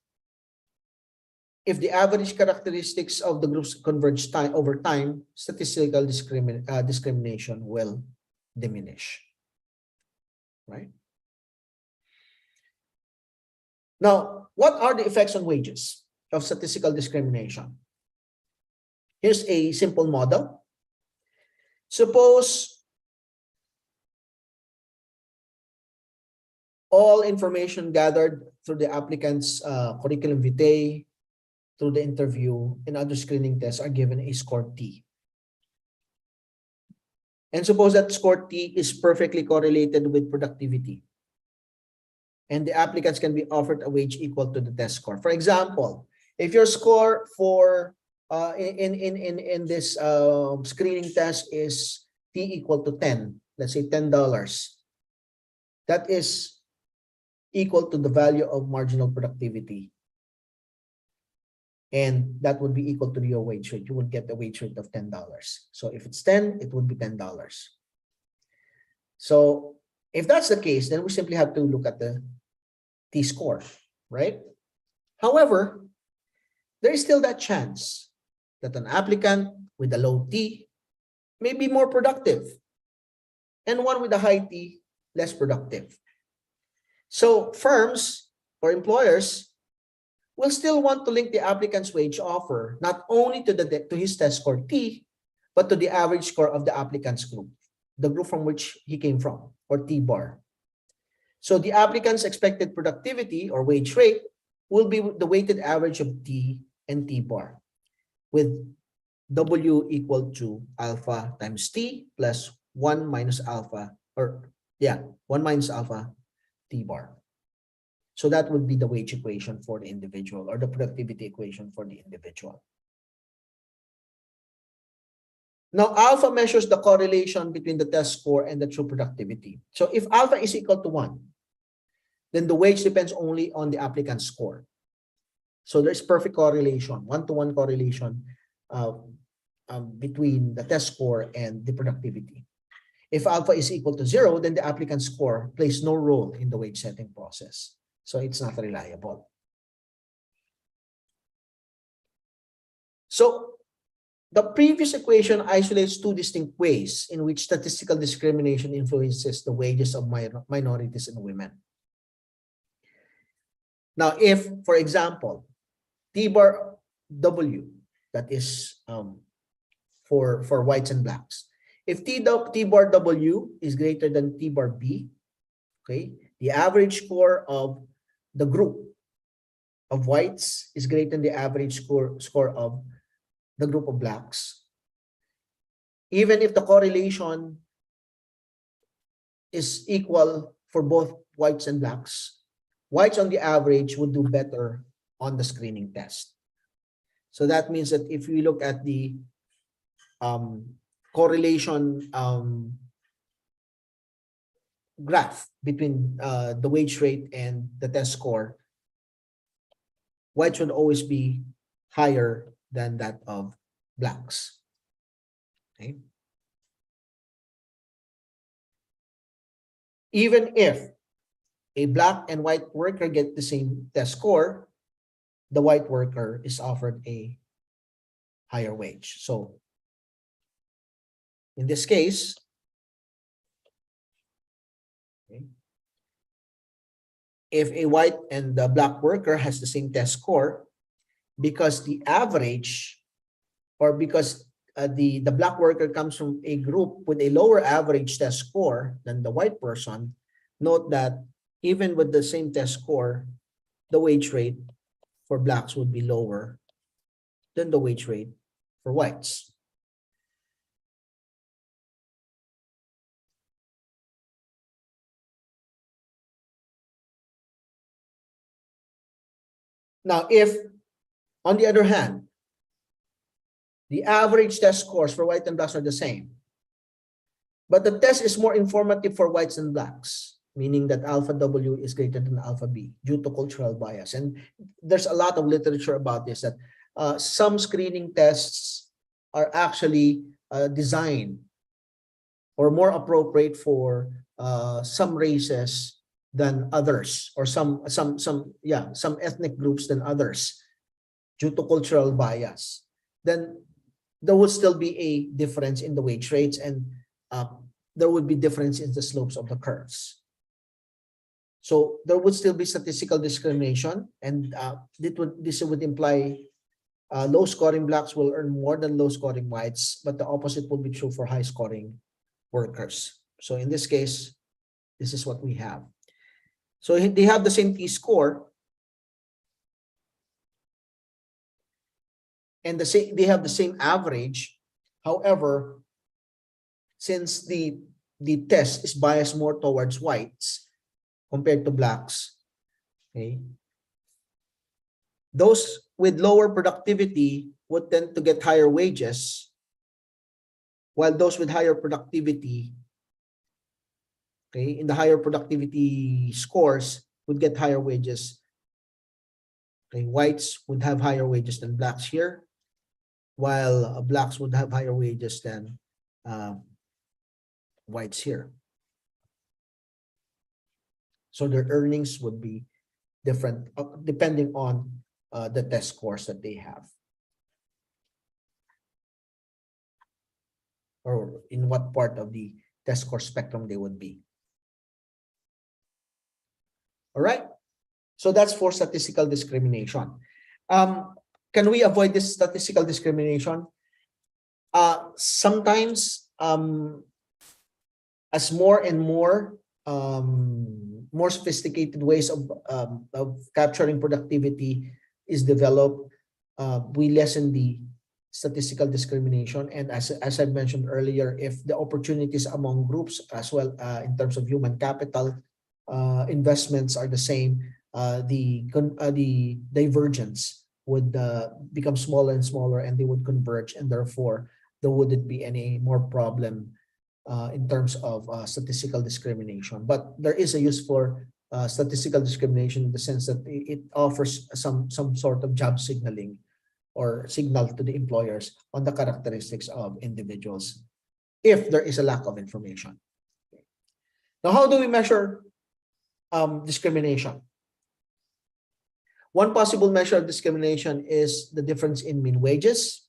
if the average characteristics of the groups converge over time, statistical discrimination will diminish. Right? Now, what are the effects on wages of statistical discrimination? Here's a simple model. Suppose all information gathered through the applicant's curriculum vitae, through the interview, and other screening tests are given a score T. And suppose that score T is perfectly correlated with productivity. And the applicants can be offered a wage equal to the test score. For example, if your score for in this screening test is T equal to 10, let's say $10, that is equal to the value of marginal productivity. And that would be equal to your wage rate. You would get a wage rate of $10. So if it's 10, it would be $10. So if that's the case, then we simply have to look at the T score, right? However, there is still that chance that an applicant with a low T may be more productive and one with a high T less productive. So firms or employers will still want to link the applicant's wage offer not only to his test score T, but to the average score of the applicant's group, the group from which he came from, or T bar. So the applicant's expected productivity or wage rate will be the weighted average of T and T bar, with W equal to alpha times T plus 1 minus alpha, 1 minus alpha T bar. So that would be the wage equation for the individual, or the productivity equation for the individual. Now, alpha measures the correlation between the test score and the true productivity. So if alpha is equal to 1, then the wage depends only on the applicant's score. So there's perfect correlation, one-to-one correlation between the test score and the productivity. If alpha is equal to 0, then the applicant's score plays no role in the wage setting process. So it's not reliable. So the previous equation isolates two distinct ways in which statistical discrimination influences the wages of minorities and women. Now, if, for example, T bar W, that is for whites and blacks, if T bar W is greater than T bar B, okay, the average score of the group of whites is greater than the average score of the group of blacks. Even if the correlation is equal for both whites and blacks, whites on the average would do better on the screening test. So that means that if we look at the correlation graph between the wage rate and the test score, whites would always be higher than that of blacks. Okay. Even if a black and white worker get the same test score, the white worker is offered a higher wage. So in this case, okay, if a white and the black worker has the same test score, because the average, or because the black worker comes from a group with a lower average test score than the white person, note that even with the same test score, the wage rate for blacks would be lower than the wage rate for whites. Now, if, on the other hand, the average test scores for white and blacks are the same, but the test is more informative for whites and blacks, meaning that alpha W is greater than alpha B due to cultural bias. And there's a lot of literature about this, that some screening tests are actually designed or more appropriate for some races than others, or some ethnic groups than others due to cultural bias. Then there would still be a difference in the wage rates, and there would be difference in the slopes of the curves. So there would still be statistical discrimination, and this would imply low scoring blacks will earn more than low scoring whites, but the opposite would be true for high scoring workers. So in this case, this is what we have. So they have the same T-score, and they have the same average. However, since the test is biased more towards whites compared to blacks, okay, those with lower productivity would tend to get higher wages, while those with higher productivity, okay, in the higher productivity scores, would get higher wages. Okay, whites would have higher wages than blacks here, while blacks would have higher wages than whites here. So their earnings would be different depending on the test scores that they have, or in what part of the test score spectrum they would be. All right. So that's for statistical discrimination. Can we avoid this statistical discrimination? Sometimes, as more and more sophisticated ways of capturing productivity is developed, we lessen the statistical discrimination. And as I mentioned earlier, if the opportunities among groups as well, in terms of human capital, investments are the same, the divergence would become smaller and smaller, and they would converge, and therefore there wouldn't be any more problem in terms of statistical discrimination. But there is a use for statistical discrimination in the sense that it offers some sort of job signaling or signal to the employers on the characteristics of individuals if there is a lack of information. Now, how do we measure discrimination? One possible measure of discrimination is the difference in mean wages,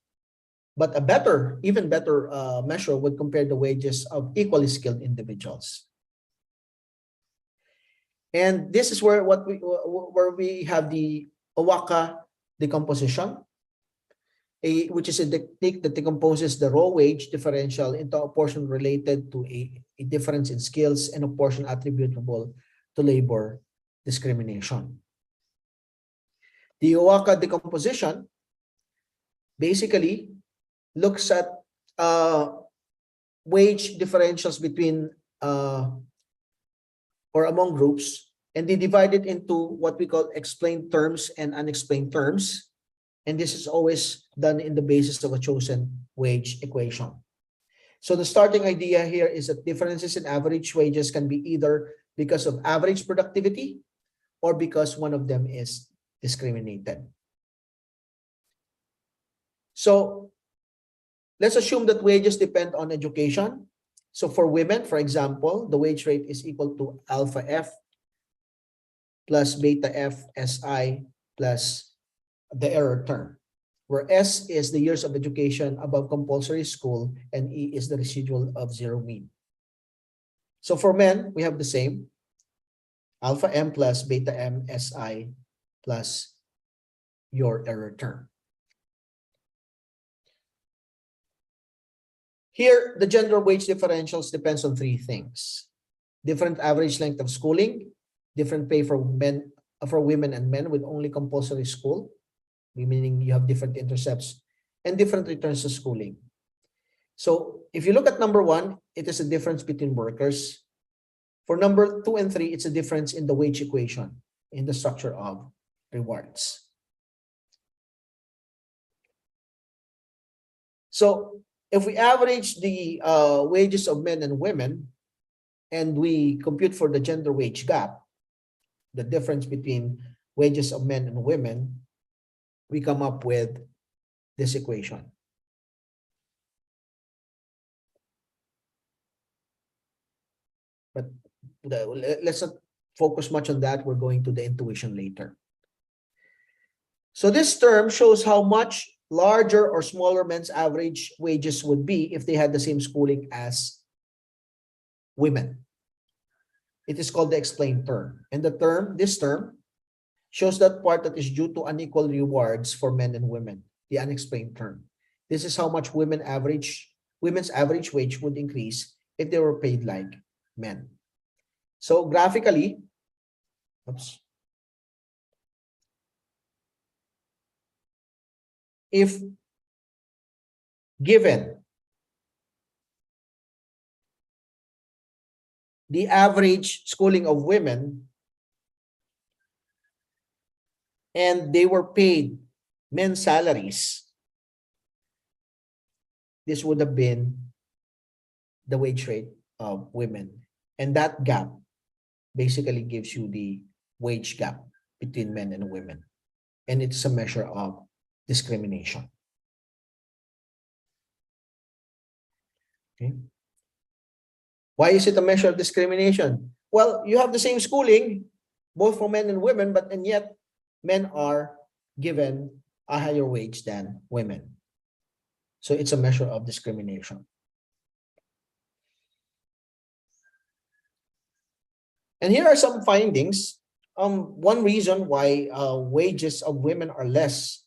but a even better measure would compare the wages of equally skilled individuals. And this is where we have the OACA decomposition, which is a technique that decomposes the raw wage differential into a portion related to a difference in skills and a portion attributable to labor discrimination. The OACA decomposition basically looks at wage differentials between or among groups, and they divide it into what we call explained terms and unexplained terms. And this is always done in the basis of a chosen wage equation. So the starting idea here is that differences in average wages can be either because of average productivity or because one of them is discriminated. So let's assume that wages depend on education. So for women, for example, the wage rate is equal to alpha F plus beta F SI plus the error term, where S is the years of education above compulsory school and E is the residual of zero mean. So for men, we have the same. alpha M plus beta M SI plus your error term. Here, the gender wage differentials depends on three things: different average length of schooling, different pay for women and men with only compulsory school, meaning you have different intercepts, and different returns to schooling. So if you look at number one, it is a difference between workers. For number 2 and 3, it's a difference in the wage equation, in the structure of rewards. So if we average the wages of men and women, and we compute for the gender wage gap, the difference between wages of men and women, we come up with this equation. But let's not focus much on that. We're going to the intuition later. So this term shows how much larger or smaller men's average wages would be if they had the same schooling as women. It is called the explained term. And this term shows that part that is due to unequal rewards for men and women, the unexplained term. This is how much women's average wage would increase if they were paid like men. So graphically, if given the average schooling of women and they were paid men's salaries, this would have been the wage rate of women. And that gap basically gives you the wage gap between men and women. And it's a measure of discrimination. Okay. Why is it a measure of discrimination? Well, you have the same schooling, both for men and women, and yet men are given a higher wage than women. So it's a measure of discrimination. And here are some findings. One reason why wages of women are less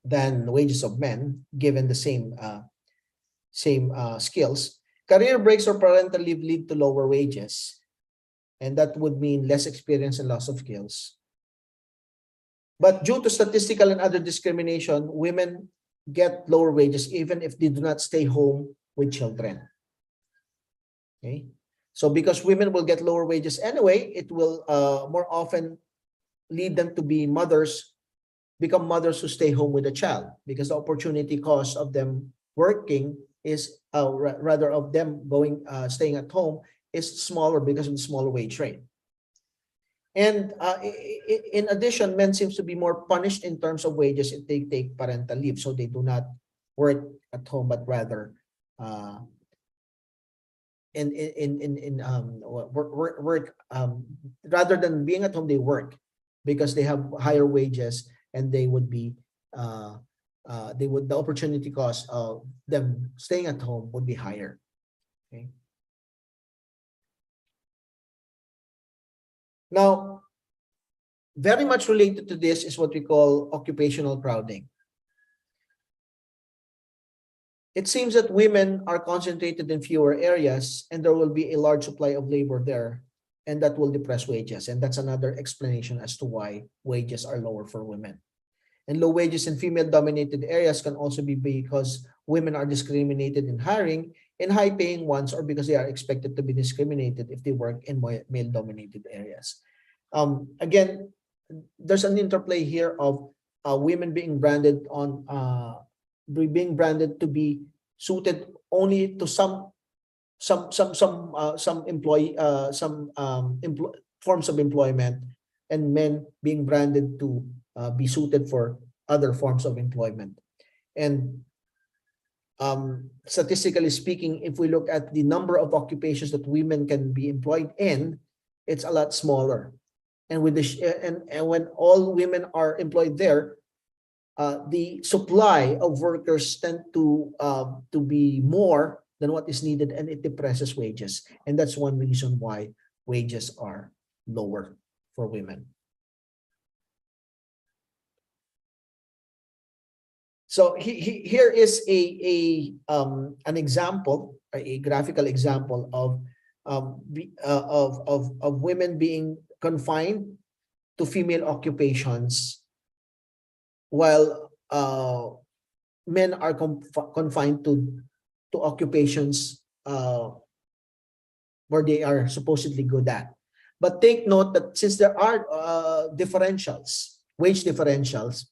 than wages of men, given the same skills. Career breaks or parental leave lead to lower wages, and that would mean less experience and loss of skills. But due to statistical and other discrimination, women get lower wages even if they do not stay home with children. Okay, so because women will get lower wages anyway, it will more often lead them to become mothers who stay home with a child, because the opportunity cost of them working is rather of them staying at home is smaller because of the smaller wage rate. And in addition, men seems to be more punished in terms of wages if they take parental leave, so they do not work at home, but rather work rather than being at home, they work because they have higher wages, and they would be the opportunity cost of them staying at home would be higher. Okay. Now, very much related to this is what we call occupational crowding. It seems that women are concentrated in fewer areas, and there will be a large supply of labor there, and that will depress wages. And that's another explanation as to why wages are lower for women. And low wages in female-dominated areas can also be because women are discriminated in hiring in high-paying ones, or because they are expected to be discriminated if they work in male-dominated areas. Again, there's an interplay here of women being branded to be suited only to some forms of employment, and men being branded to be suited for other forms of employment. And statistically speaking, if we look at the number of occupations that women can be employed in, it's a lot smaller. And with and when all women are employed there, the supply of workers tend to be more than what is needed, and it depresses wages. And that's one reason why wages are lower for women. So here is an example, a graphical example of women being confined to female occupations, while men are confined to occupations where they are supposedly good at. But take note that since there are differentials, wage differentials,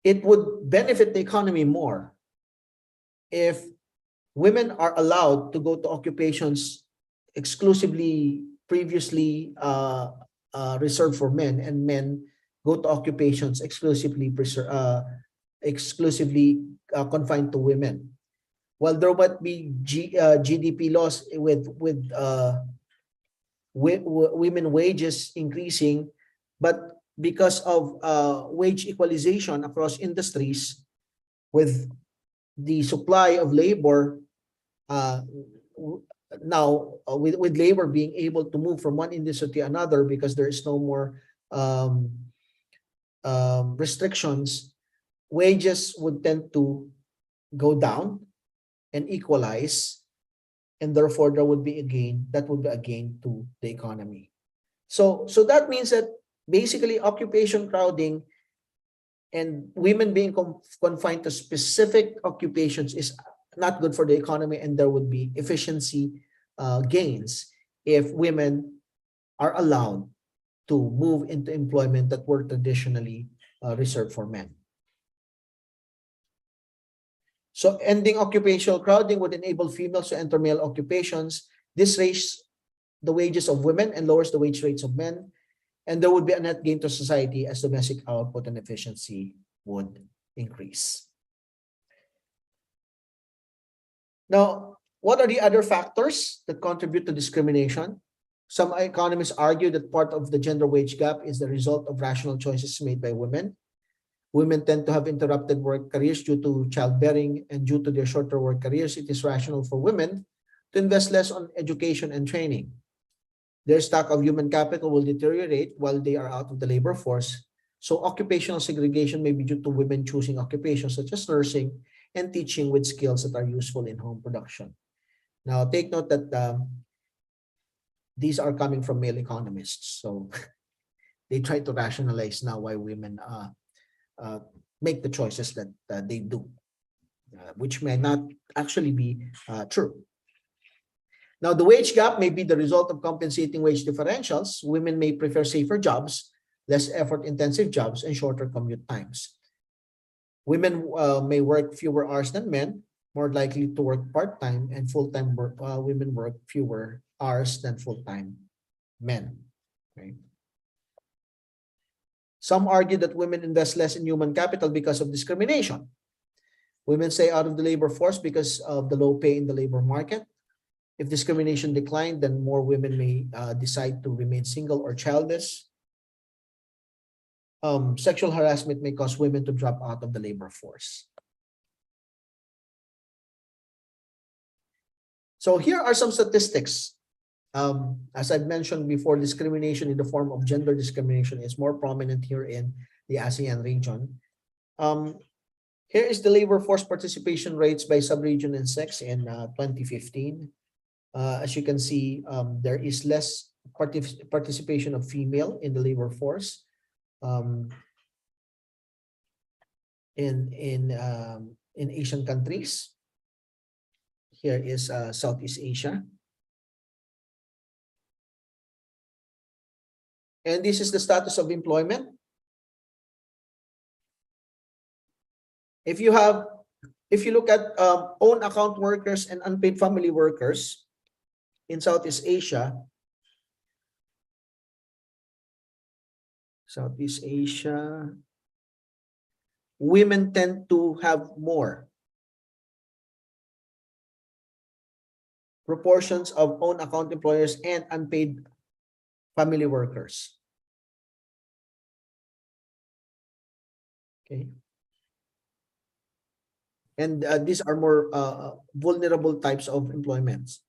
it would benefit the economy more if women are allowed to go to occupations exclusively previously reserved for men, and men go to occupations exclusively confined to women. While there might be GDP loss with women wages increasing, but because of wage equalization across industries, with the supply of labor now with labor being able to move from one industry to another because there is no more restrictions, wages would tend to go down and equalize, and therefore there would be a gain. That would be a gain to the economy. So that means that basically occupation crowding and women being confined to specific occupations is not good for the economy, and there would be efficiency gains if women are allowed to move into employment that were traditionally reserved for men. So ending occupational crowding would enable females to enter male occupations. This raises the wages of women and lowers the wage rates of men. And there would be a net gain to society as domestic output and efficiency would increase. Now, what are the other factors that contribute to discrimination? Some economists argue that part of the gender wage gap is the result of rational choices made by women. Women tend to have interrupted work careers due to childbearing, and due to their shorter work careers, it is rational for women to invest less on education and training. Their stock of human capital will deteriorate while they are out of the labor force. So occupational segregation may be due to women choosing occupations such as nursing and teaching with skills that are useful in home production. Now, take note that these are coming from male economists. So they try to rationalize now why women make the choices that they do, which may not actually be true. Now, the wage gap may be the result of compensating wage differentials. Women may prefer safer jobs, less effort-intensive jobs, and shorter commute times. Women may work fewer hours than men, more likely to work part-time, and full-time women work fewer hours than full-time men. Okay. Some argue that women invest less in human capital because of discrimination. Women stay out of the labor force because of the low pay in the labor market. If discrimination declined, then more women may decide to remain single or childless. Sexual harassment may cause women to drop out of the labor force. So here are some statistics. As I've mentioned before, discrimination in the form of gender discrimination is more prominent here in the ASEAN region. Here is the labor force participation rates by sub-region and sex in 2015. As you can see, there is less participation of female in the labor force in Asian countries. Here is Southeast Asia. And this is the status of employment. If you look at own account workers and unpaid family workers in Southeast Asia, women tend to have more proportions of own account employers and unpaid family workers. Okay. And these are more vulnerable types of employments.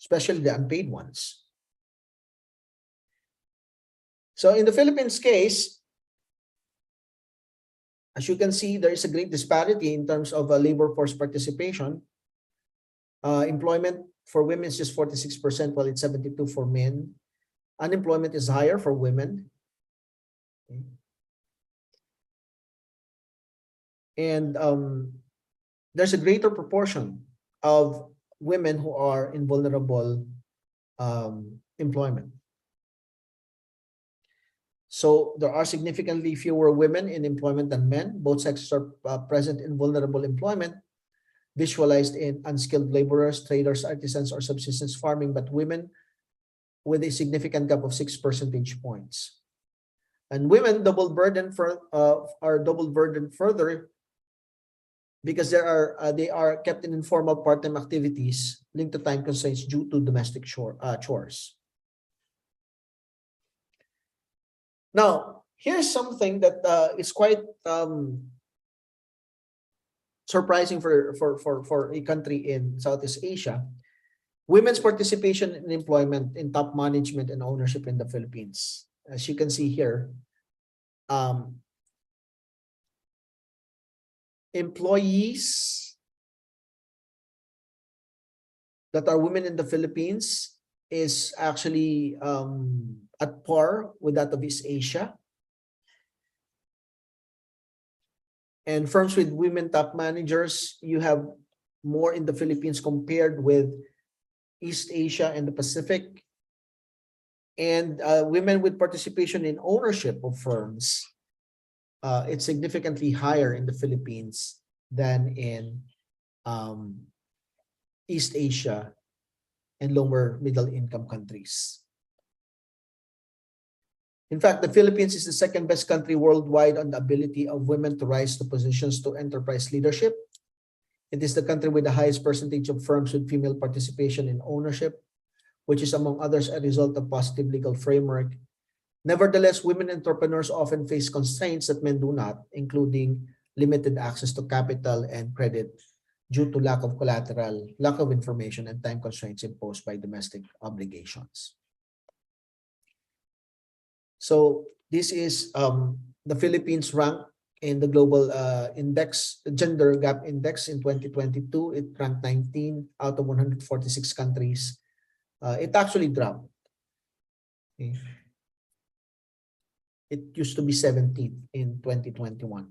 especially the unpaid ones. So in the Philippines case, as you can see, there is a great disparity in terms of labor force participation. Employment for women is just 46%, while it's 72% for men. Unemployment is higher for women. Okay. And there's a greater proportion of women who are in vulnerable employment. So there are significantly fewer women in employment than men. Both sexes are present in vulnerable employment, visualized in unskilled laborers, traders, artisans, or subsistence farming, but women with a significant gap of 6 percentage points. And women are double burdened further because they are kept in informal part-time activities linked to time constraints due to domestic chores. Now, here's something that is quite surprising for a country in Southeast Asia. Women's participation in employment, in top management and ownership in the Philippines. As you can see here, employees that are women in the Philippines is actually at par with that of East Asia. And firms with women top managers, you have more in the Philippines compared with East Asia and the Pacific. And women with participation in ownership of firms, it's significantly higher in the Philippines than in East Asia and lower middle income countries. In fact, the Philippines is the second best country worldwide on the ability of women to rise to positions to enterprise leadership. It is the country with the highest percentage of firms with female participation in ownership, which is among others a result of positive legal framework. Nevertheless, women entrepreneurs often face constraints that men do not, including limited access to capital and credit due to lack of collateral, lack of information, and time constraints imposed by domestic obligations. So this is the Philippines rank in the global index, gender gap index in 2022. It ranked 19 out of 146 countries. It actually dropped. Okay. It used to be 17th in 2021.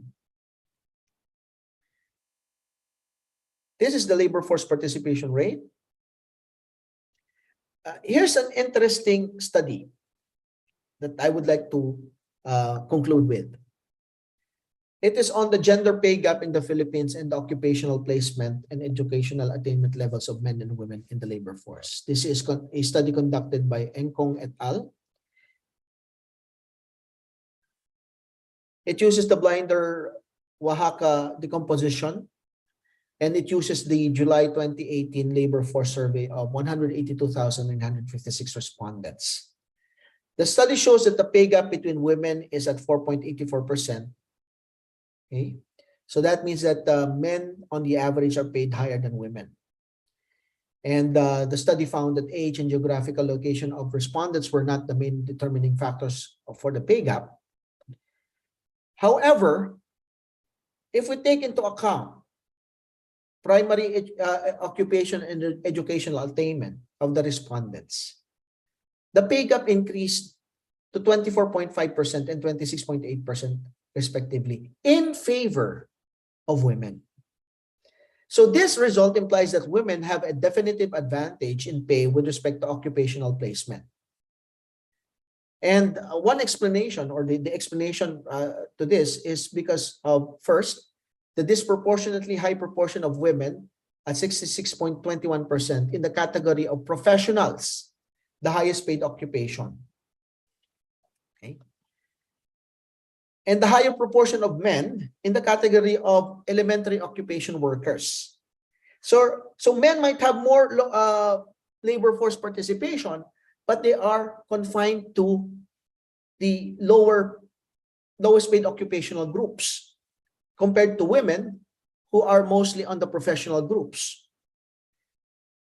This is the labor force participation rate. Here's an interesting study that I would like to conclude with. It is on the gender pay gap in the Philippines and the occupational placement and educational attainment levels of men and women in the labor force. This is a study conducted by Engkong et al. It uses the Blinder Oaxaca decomposition, and it uses the July 2018 labor force survey of 182,956 respondents. The study shows that the pay gap between women is at 4.84%. Okay, so that means that men on the average are paid higher than women. And the study found that age and geographical location of respondents were not the main determining factors for the pay gap. However, if we take into account primary occupation and educational attainment of the respondents, the pay gap increased to 24.5% and 26.8% respectively in favor of women. So this result implies that women have a definitive advantage in pay with respect to occupational placement. And one explanation, or the explanation to this, is because of, first, the disproportionately high proportion of women at 66.21% in the category of professionals, the highest paid occupation. Okay. And the higher proportion of men in the category of elementary occupation workers. So men might have more labor force participation, but they are confined to the lowest paid occupational groups compared to women who are mostly on the professional groups.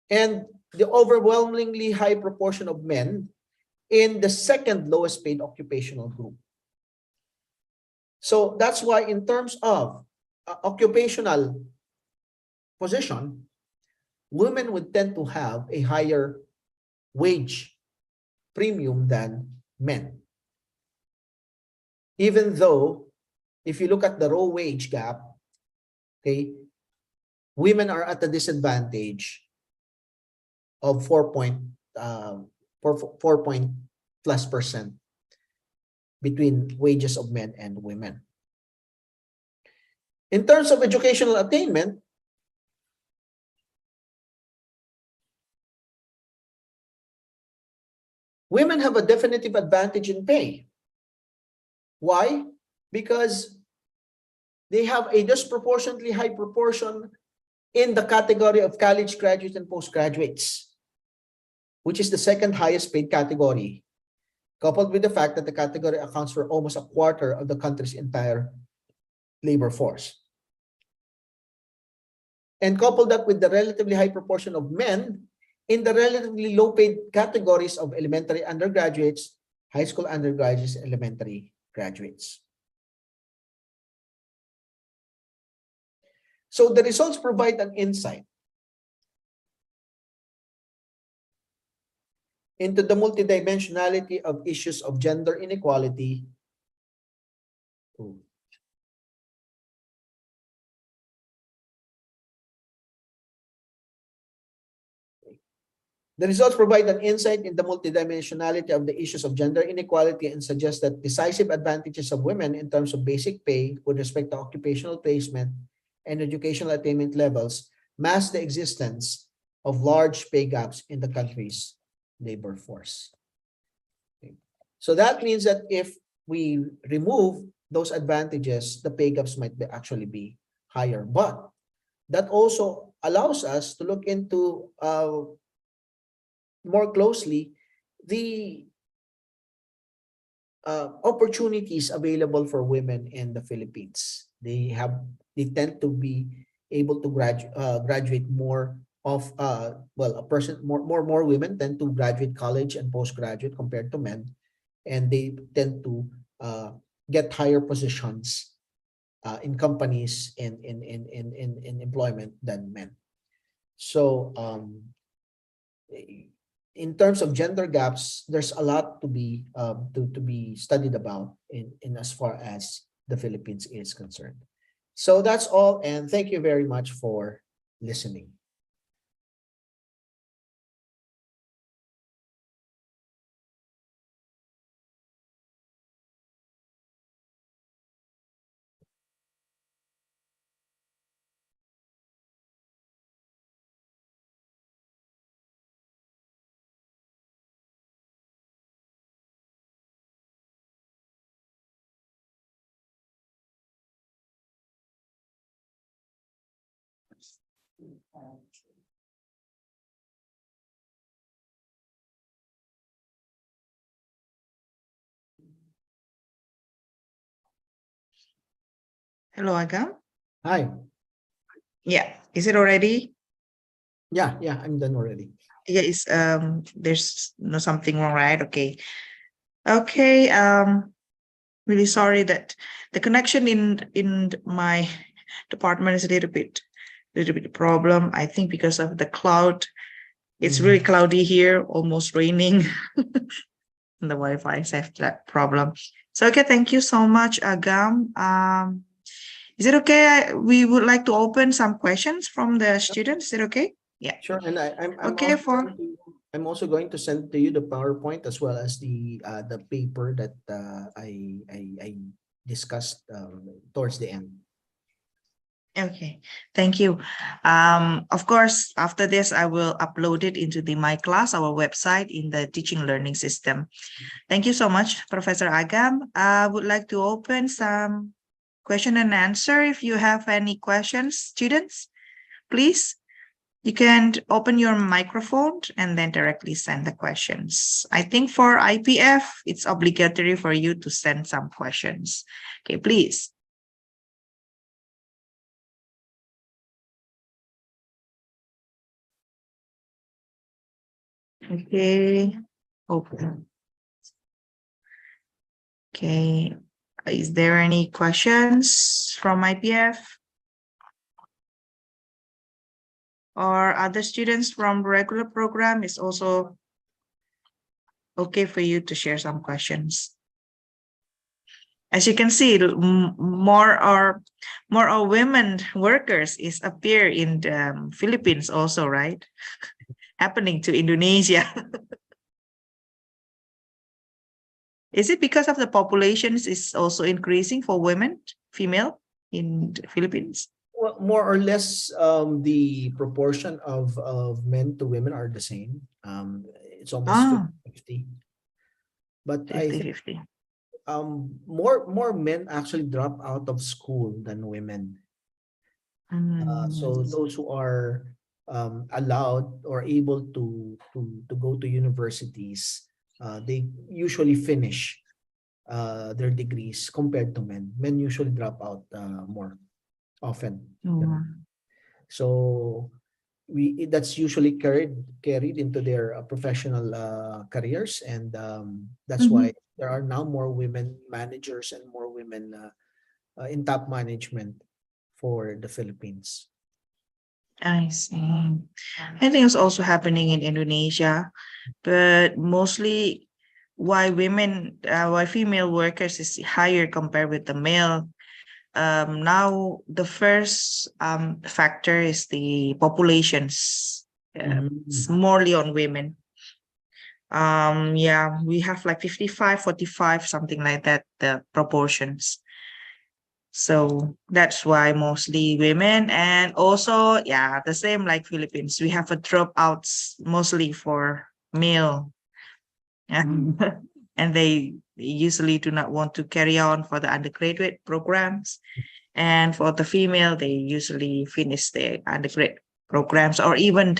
And the overwhelmingly high proportion of men in the second lowest paid occupational group. So that's why in terms of occupational position, women would tend to have a higher wage premium than men. Even though, if you look at the raw wage gap, okay, women are at a disadvantage of 4+ % between wages of men and women. In terms of educational attainment, women have a definitive advantage in pay. Why? Because they have a disproportionately high proportion in the category of college graduates and postgraduates, which is the second highest paid category, coupled with the fact that the category accounts for almost a quarter of the country's entire labor force. And couple that with the relatively high proportion of men in the relatively low paid categories of elementary undergraduates, high school undergraduates, elementary graduates. So the results provide an insight into the multidimensionality of issues of gender inequality. The results provide an insight in the multidimensionality of the issues of gender inequality and suggest that decisive advantages of women in terms of basic pay with respect to occupational placement and educational attainment levels mask the existence of large pay gaps in the country's labor force. Okay. So that means that if we remove those advantages, the pay gaps might actually be higher. But that also allows us to look into more closely the opportunities available for women in the Philippines. They tend to be able to graduate more of more women tend to graduate college and postgraduate compared to men, and they tend to get higher positions in companies in employment than men. So in terms of gender gaps, there's a lot to be studied about in as far as the Philippines is concerned. So that's all, and thank you very much for listening. Hello, Agam. Hi. Yeah, is it already? Yeah, I'm done already. Yeah, it's there's no something wrong, right? Okay. Okay, really sorry that the connection in my department is a little bit problem. I think because of the cloud. It's really cloudy here, almost raining. And the Wi-Fi have that problem. So okay, thank you so much, Agam. Is it okay? We would like to open some questions from the students. Is it okay? Yeah. Sure, and I'm Okay, I'm also going to send to you the PowerPoint as well as the paper that I discussed towards the end. Okay, thank you. Of course, after this, I will upload it into my class, our website in the teaching learning system. Thank you so much, Professor Agam. I would like to open some question and answer. If you have any questions, students, please, you can open your microphone and then directly send the questions. I think for IPF, it's obligatory for you to send some questions. Okay, please. Okay. Open. Okay. Is there any questions from IPF? Or other students from regular program is also okay for you to share some questions. As you can see, more or women workers is appear in the Philippines also, right? Happening to Indonesia. Is it because of the populations is also increasing for women, female in the Philippines? Well, more or less, the proportion of men to women are the same. It's almost Ah, 50-50. But I think 50-50. more men actually drop out of school than women. So those who are allowed or able to go to universities, they usually finish their degrees compared to men. Men usually drop out more often. So that's usually carried into their professional careers, and that's why there are now more women managers and more women in top management for the Philippines. I see. I think it's also happening in Indonesia, but mostly why female workers is higher compared with the male. Now the first factor is the populations. It's morely on women. Yeah, we have like 55-45, something like that, the proportions. So that's why mostly women, and also, yeah, the same like Philippines. We have a dropouts mostly for male, and and they usually do not want to carry on for the undergraduate programs. And for the female, they usually finish their undergrad programs or even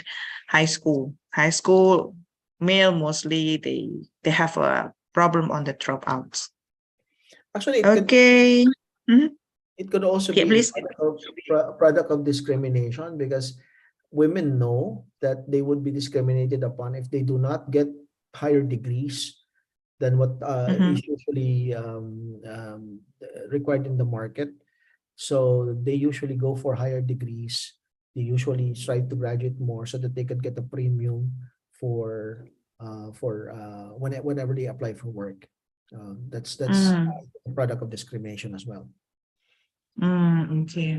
high school. High school male mostly they have a problem on the dropouts. Actually, Okay. it could also Yeah, be please. product of discrimination, because women know that they would be discriminated upon if they do not get higher degrees than what is usually required in the market. So they usually go for higher degrees. They usually strive to graduate more so that they could get a premium for whenever they apply for work. That's a product of discrimination as well. Okay.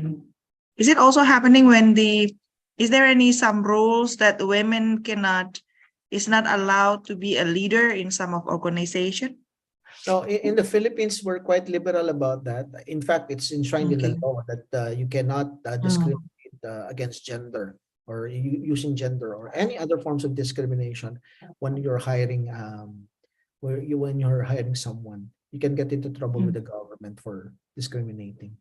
Is it also happening when is there some rules that the women is not allowed to be a leader in some of organization? So in the Philippines, we're quite liberal about that. In fact, it's enshrined in the Okay. law that you cannot discriminate against gender, or using gender or any other forms of discrimination when you're hiring when you're hiring someone. You can get into trouble with the government for discriminating.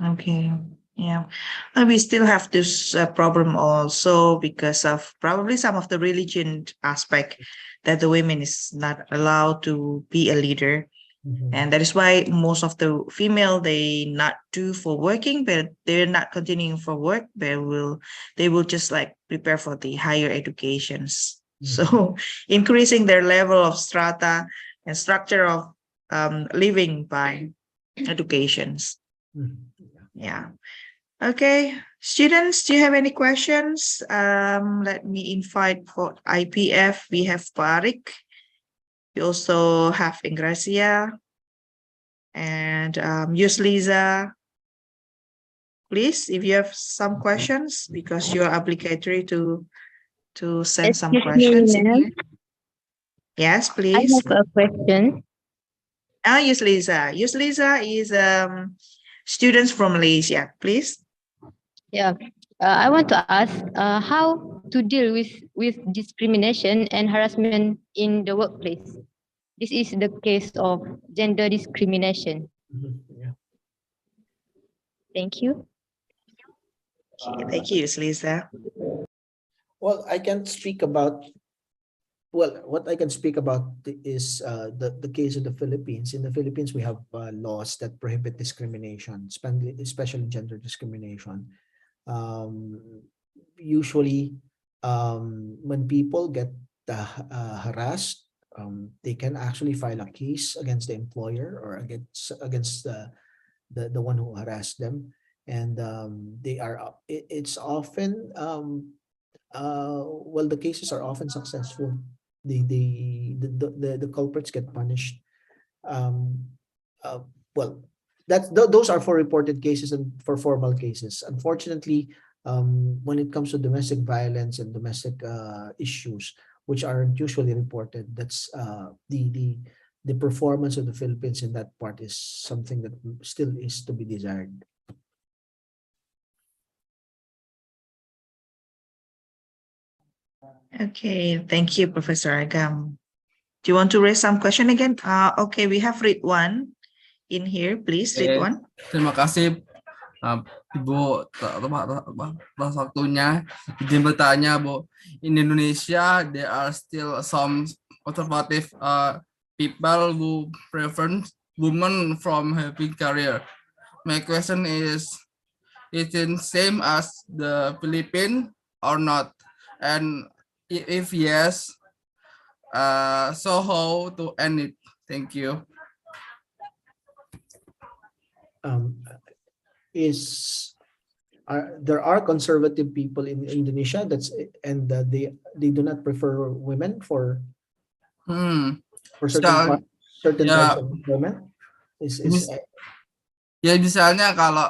Okay. Yeah. We still have this problem also because of probably some of the religion aspect that the women is not allowed to be a leader. And that is why most of the female they not do for working, but they're not continuing for work. They will just like prepare for the higher educations. So increasing their level of strata and structure of living by educations. Yeah. Okay. Students, do you have any questions? Let me invite for IPF. We have Parik. We also have Ingracia and Lisa. Please, if you have some questions, because you're obligatory to send some Excuse questions me, in ma'am. here. Yes, I please. have a question. Lisa. Lisa is students from Malaysia. Please. Yeah. I want to ask how to deal with discrimination and harassment in the workplace. This is the case of gender discrimination. Thank you. Okay, thank you, Lisa. Well, I can speak about. Well, what I can speak about is the case of the Philippines. In the Philippines, we have laws that prohibit discrimination, especially gender discrimination. Usually, when people get harassed, they can actually file a case against the employer or against the one who harassed them, and they are it's often well, the cases are often successful. The culprits get punished. um uh, well, those are for reported cases and for formal cases. Unfortunately, when it comes to domestic violence and domestic issues which aren't usually reported, that's the performance of the Philippines in that part is something that still is to be desired. Okay, thank you, Professor Agam. Do you want to raise some question again? Okay, we have read one in here. Please read one. Terima kasih Ibu atas waktunya. Izin bertanya, Bu. In Indonesia, there are still some conservative people who prefer women from having career. My question is it same as the Philippines or not? And if yes, so how to end it? Thank you. There are conservative people in Indonesia and they do not prefer women for certain certain yeah. types of employment. Ya misalnya kalau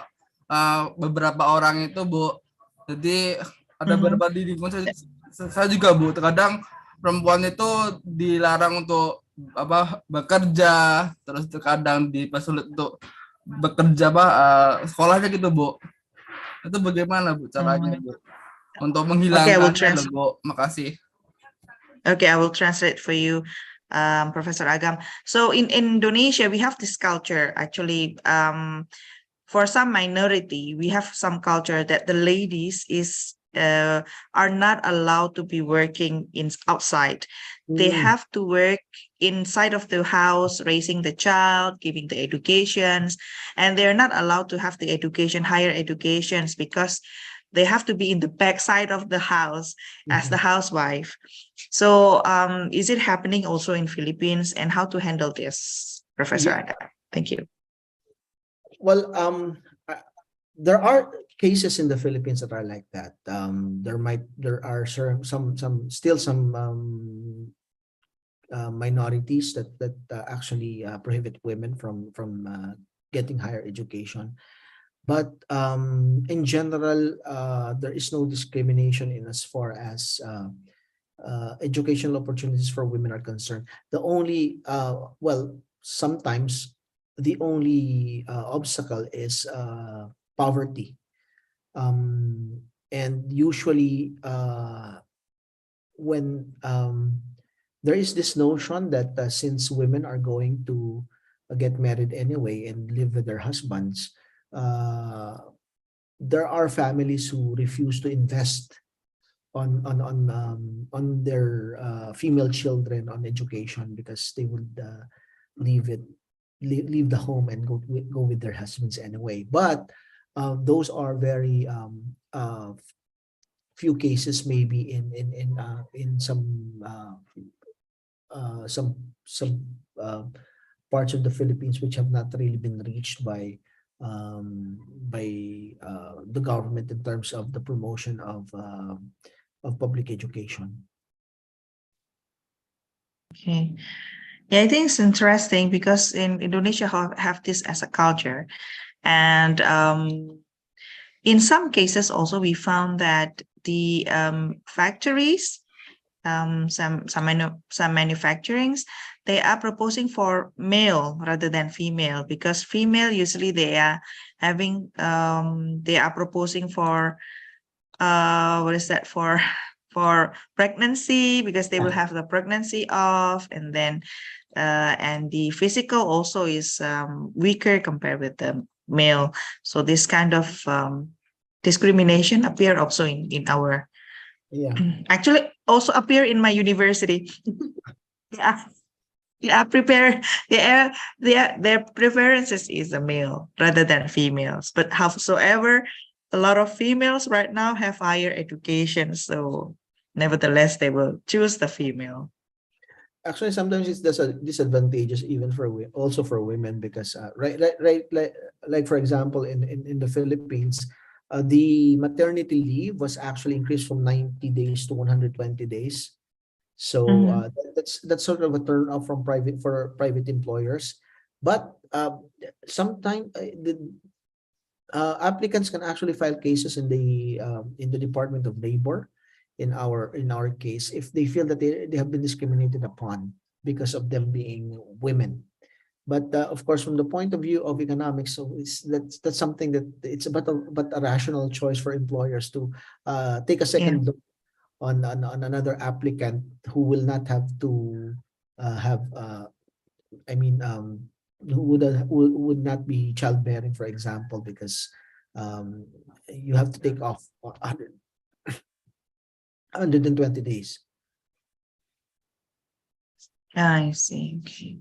beberapa orang itu, Bu, jadi ada beberapa di lingkungan saya juga, Bu, terkadang perempuan itu dilarang untuk bekerja, terus terkadang dipersulit untuk bekerja sekolahnya gitu, Bu. Itu bagaimana, Bu, caranya, Bu, untuk menghilangkannya, Bu? Makasih. Okay, I will translate for you, Professor Agam. So in Indonesia, we have this culture actually. For some minority, we have some culture that the ladies are not allowed to be working outside. They have to work inside of the house, raising the child, giving the educations, and they're not allowed to have the higher educations, because they have to be in the back side of the house as the housewife. So is it happening also in Philippines, and how to handle this, Professor Agam? Thank you. Well, there are cases in the Philippines that are like that. There are some minorities that actually prohibit women from getting higher education. But in general, there is no discrimination in as far as educational opportunities for women are concerned. The only well, sometimes the only obstacle is poverty, and usually when there is this notion that since women are going to get married anyway and live with their husbands, there are families who refuse to invest on their female children on education, because they would leave the home and go with their husbands anyway. But those are very few cases, maybe in some parts of the Philippines which have not really been reached by the government in terms of the promotion of public education. Okay. Yeah, I think it's interesting because in Indonesia have this as a culture, and in some cases also we found that the factories, some manufacturings, they are proposing for male rather than female, because female usually they are having they are proposing for what is that, for pregnancy, because they will have the pregnancy off, and then and the physical also is weaker compared with the male. So this kind of discrimination appear also in our actually also appear in my university. Their preferences is a male rather than females, but howsoever a lot of females right now have higher education, so nevertheless, they will choose the female. Actually, sometimes it's disadvantageous even for also for women because like for example in the Philippines, the maternity leave was actually increased from 90 days to 120 days. So that's sort of a turn off from private employers. But sometimes the applicants can actually file cases in the Department of Labor in our case if they feel that they have been discriminated upon because of them being women. But of course, from the point of view of economics, so that's something that it's but a rational choice for employers to take a second look on another applicant who will not have to have I mean who would not be childbearing, for example, because you have to take off 120 days. I see. Okay.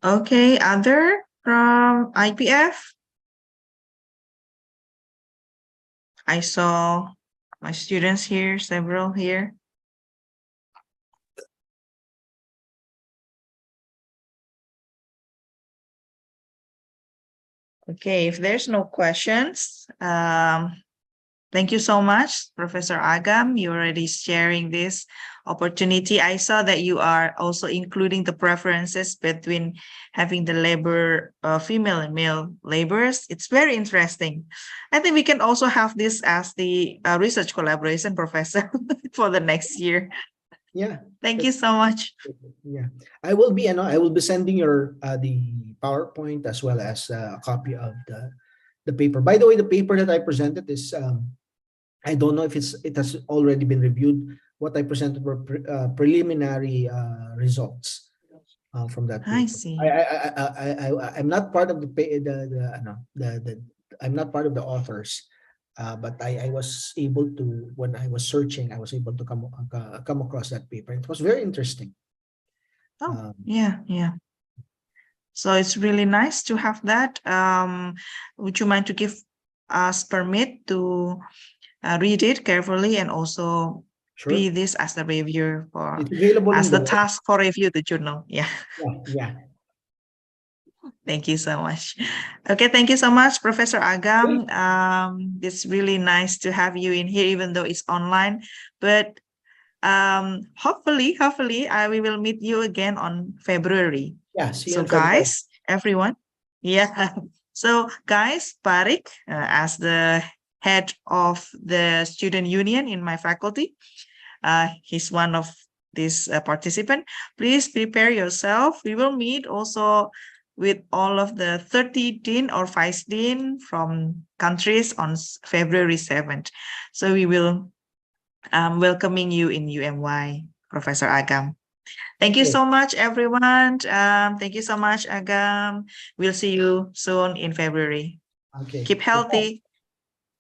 Okay, other from IPF? I saw my students here, several here. Okay, if there's no questions, thank you so much, Professor Agam. You already sharing this opportunity. I saw that you are also including the preferences between having the labor, female and male laborers. It's very interesting. I think we can also have this as the research collaboration, Professor, for the next year. Yeah. Thank you so much. Yeah, I will be sending your the PowerPoint as well as a copy of the paper. By the way, the paper that I presented is I don't know if it has already been reviewed. What I presented were preliminary results from that paper. I see. I'm not part of I'm not part of the authors. But I was able to, when I was searching, I was able to come across that paper. It was very interesting. Oh, yeah. So it's really nice to have that. Would you mind to give us permit to read it carefully and also be this as the reviewer for It's available as in the the task for review the journal? Yeah. Yeah. Thank you so much. Okay, thank you so much, Professor Agam. It's really nice to have you in here, even though it's online. But hopefully, we will meet you again on February. Yeah. See you So in February. guys, everyone, yeah. So guys, Parik, as the head of the student union in my faculty, he's one of this participant. Please prepare yourself. We will meet also with all of the 30 dean or vice dean from countries on February 7th. So we will welcoming you in UMY, Professor Agam. Thank you so much, everyone. Thank you so much, Agam. We'll see you soon in February. Okay. Keep healthy.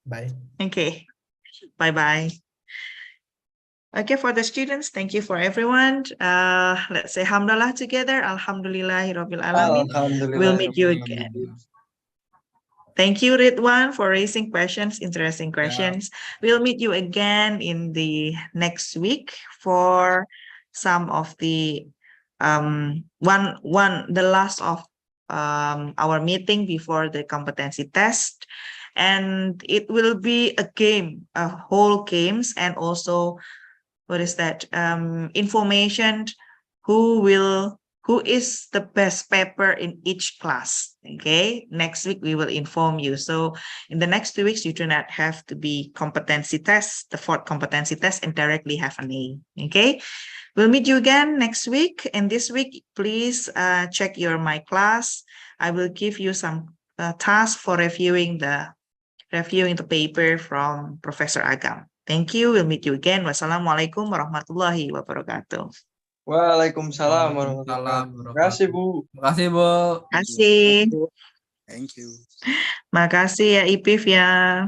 Bye. Okay. Bye-bye. Okay, for the students, thank you for everyone. Let's say Alhamdulillah together. Alhamdulillahirabbil alamin. We'll meet you again. Thank you, Ridwan, for raising questions, interesting questions. We'll meet you again in the next week for some of the the last of our meeting before the competency test. And it will be a game, a whole games, and also what is that information who is the best paper in each class. Okay, next week we will inform you. So in the next 2 weeks, you do not have to be competency test, the 4th competency test, and directly have an A. Okay, we'll meet you again next week. And this week, please check your my class. I will give you some tasks for reviewing the paper from Professor Agam. Thank you. We'll meet you again. Wassalamualaikum warahmatullahi wabarakatuh. Waalaikumsalam warahmatullahi wabarakatuh. Terima kasih, Bu. Terima kasih, Bu. Terima kasih. Thank you. Makasih ya Ipif ya.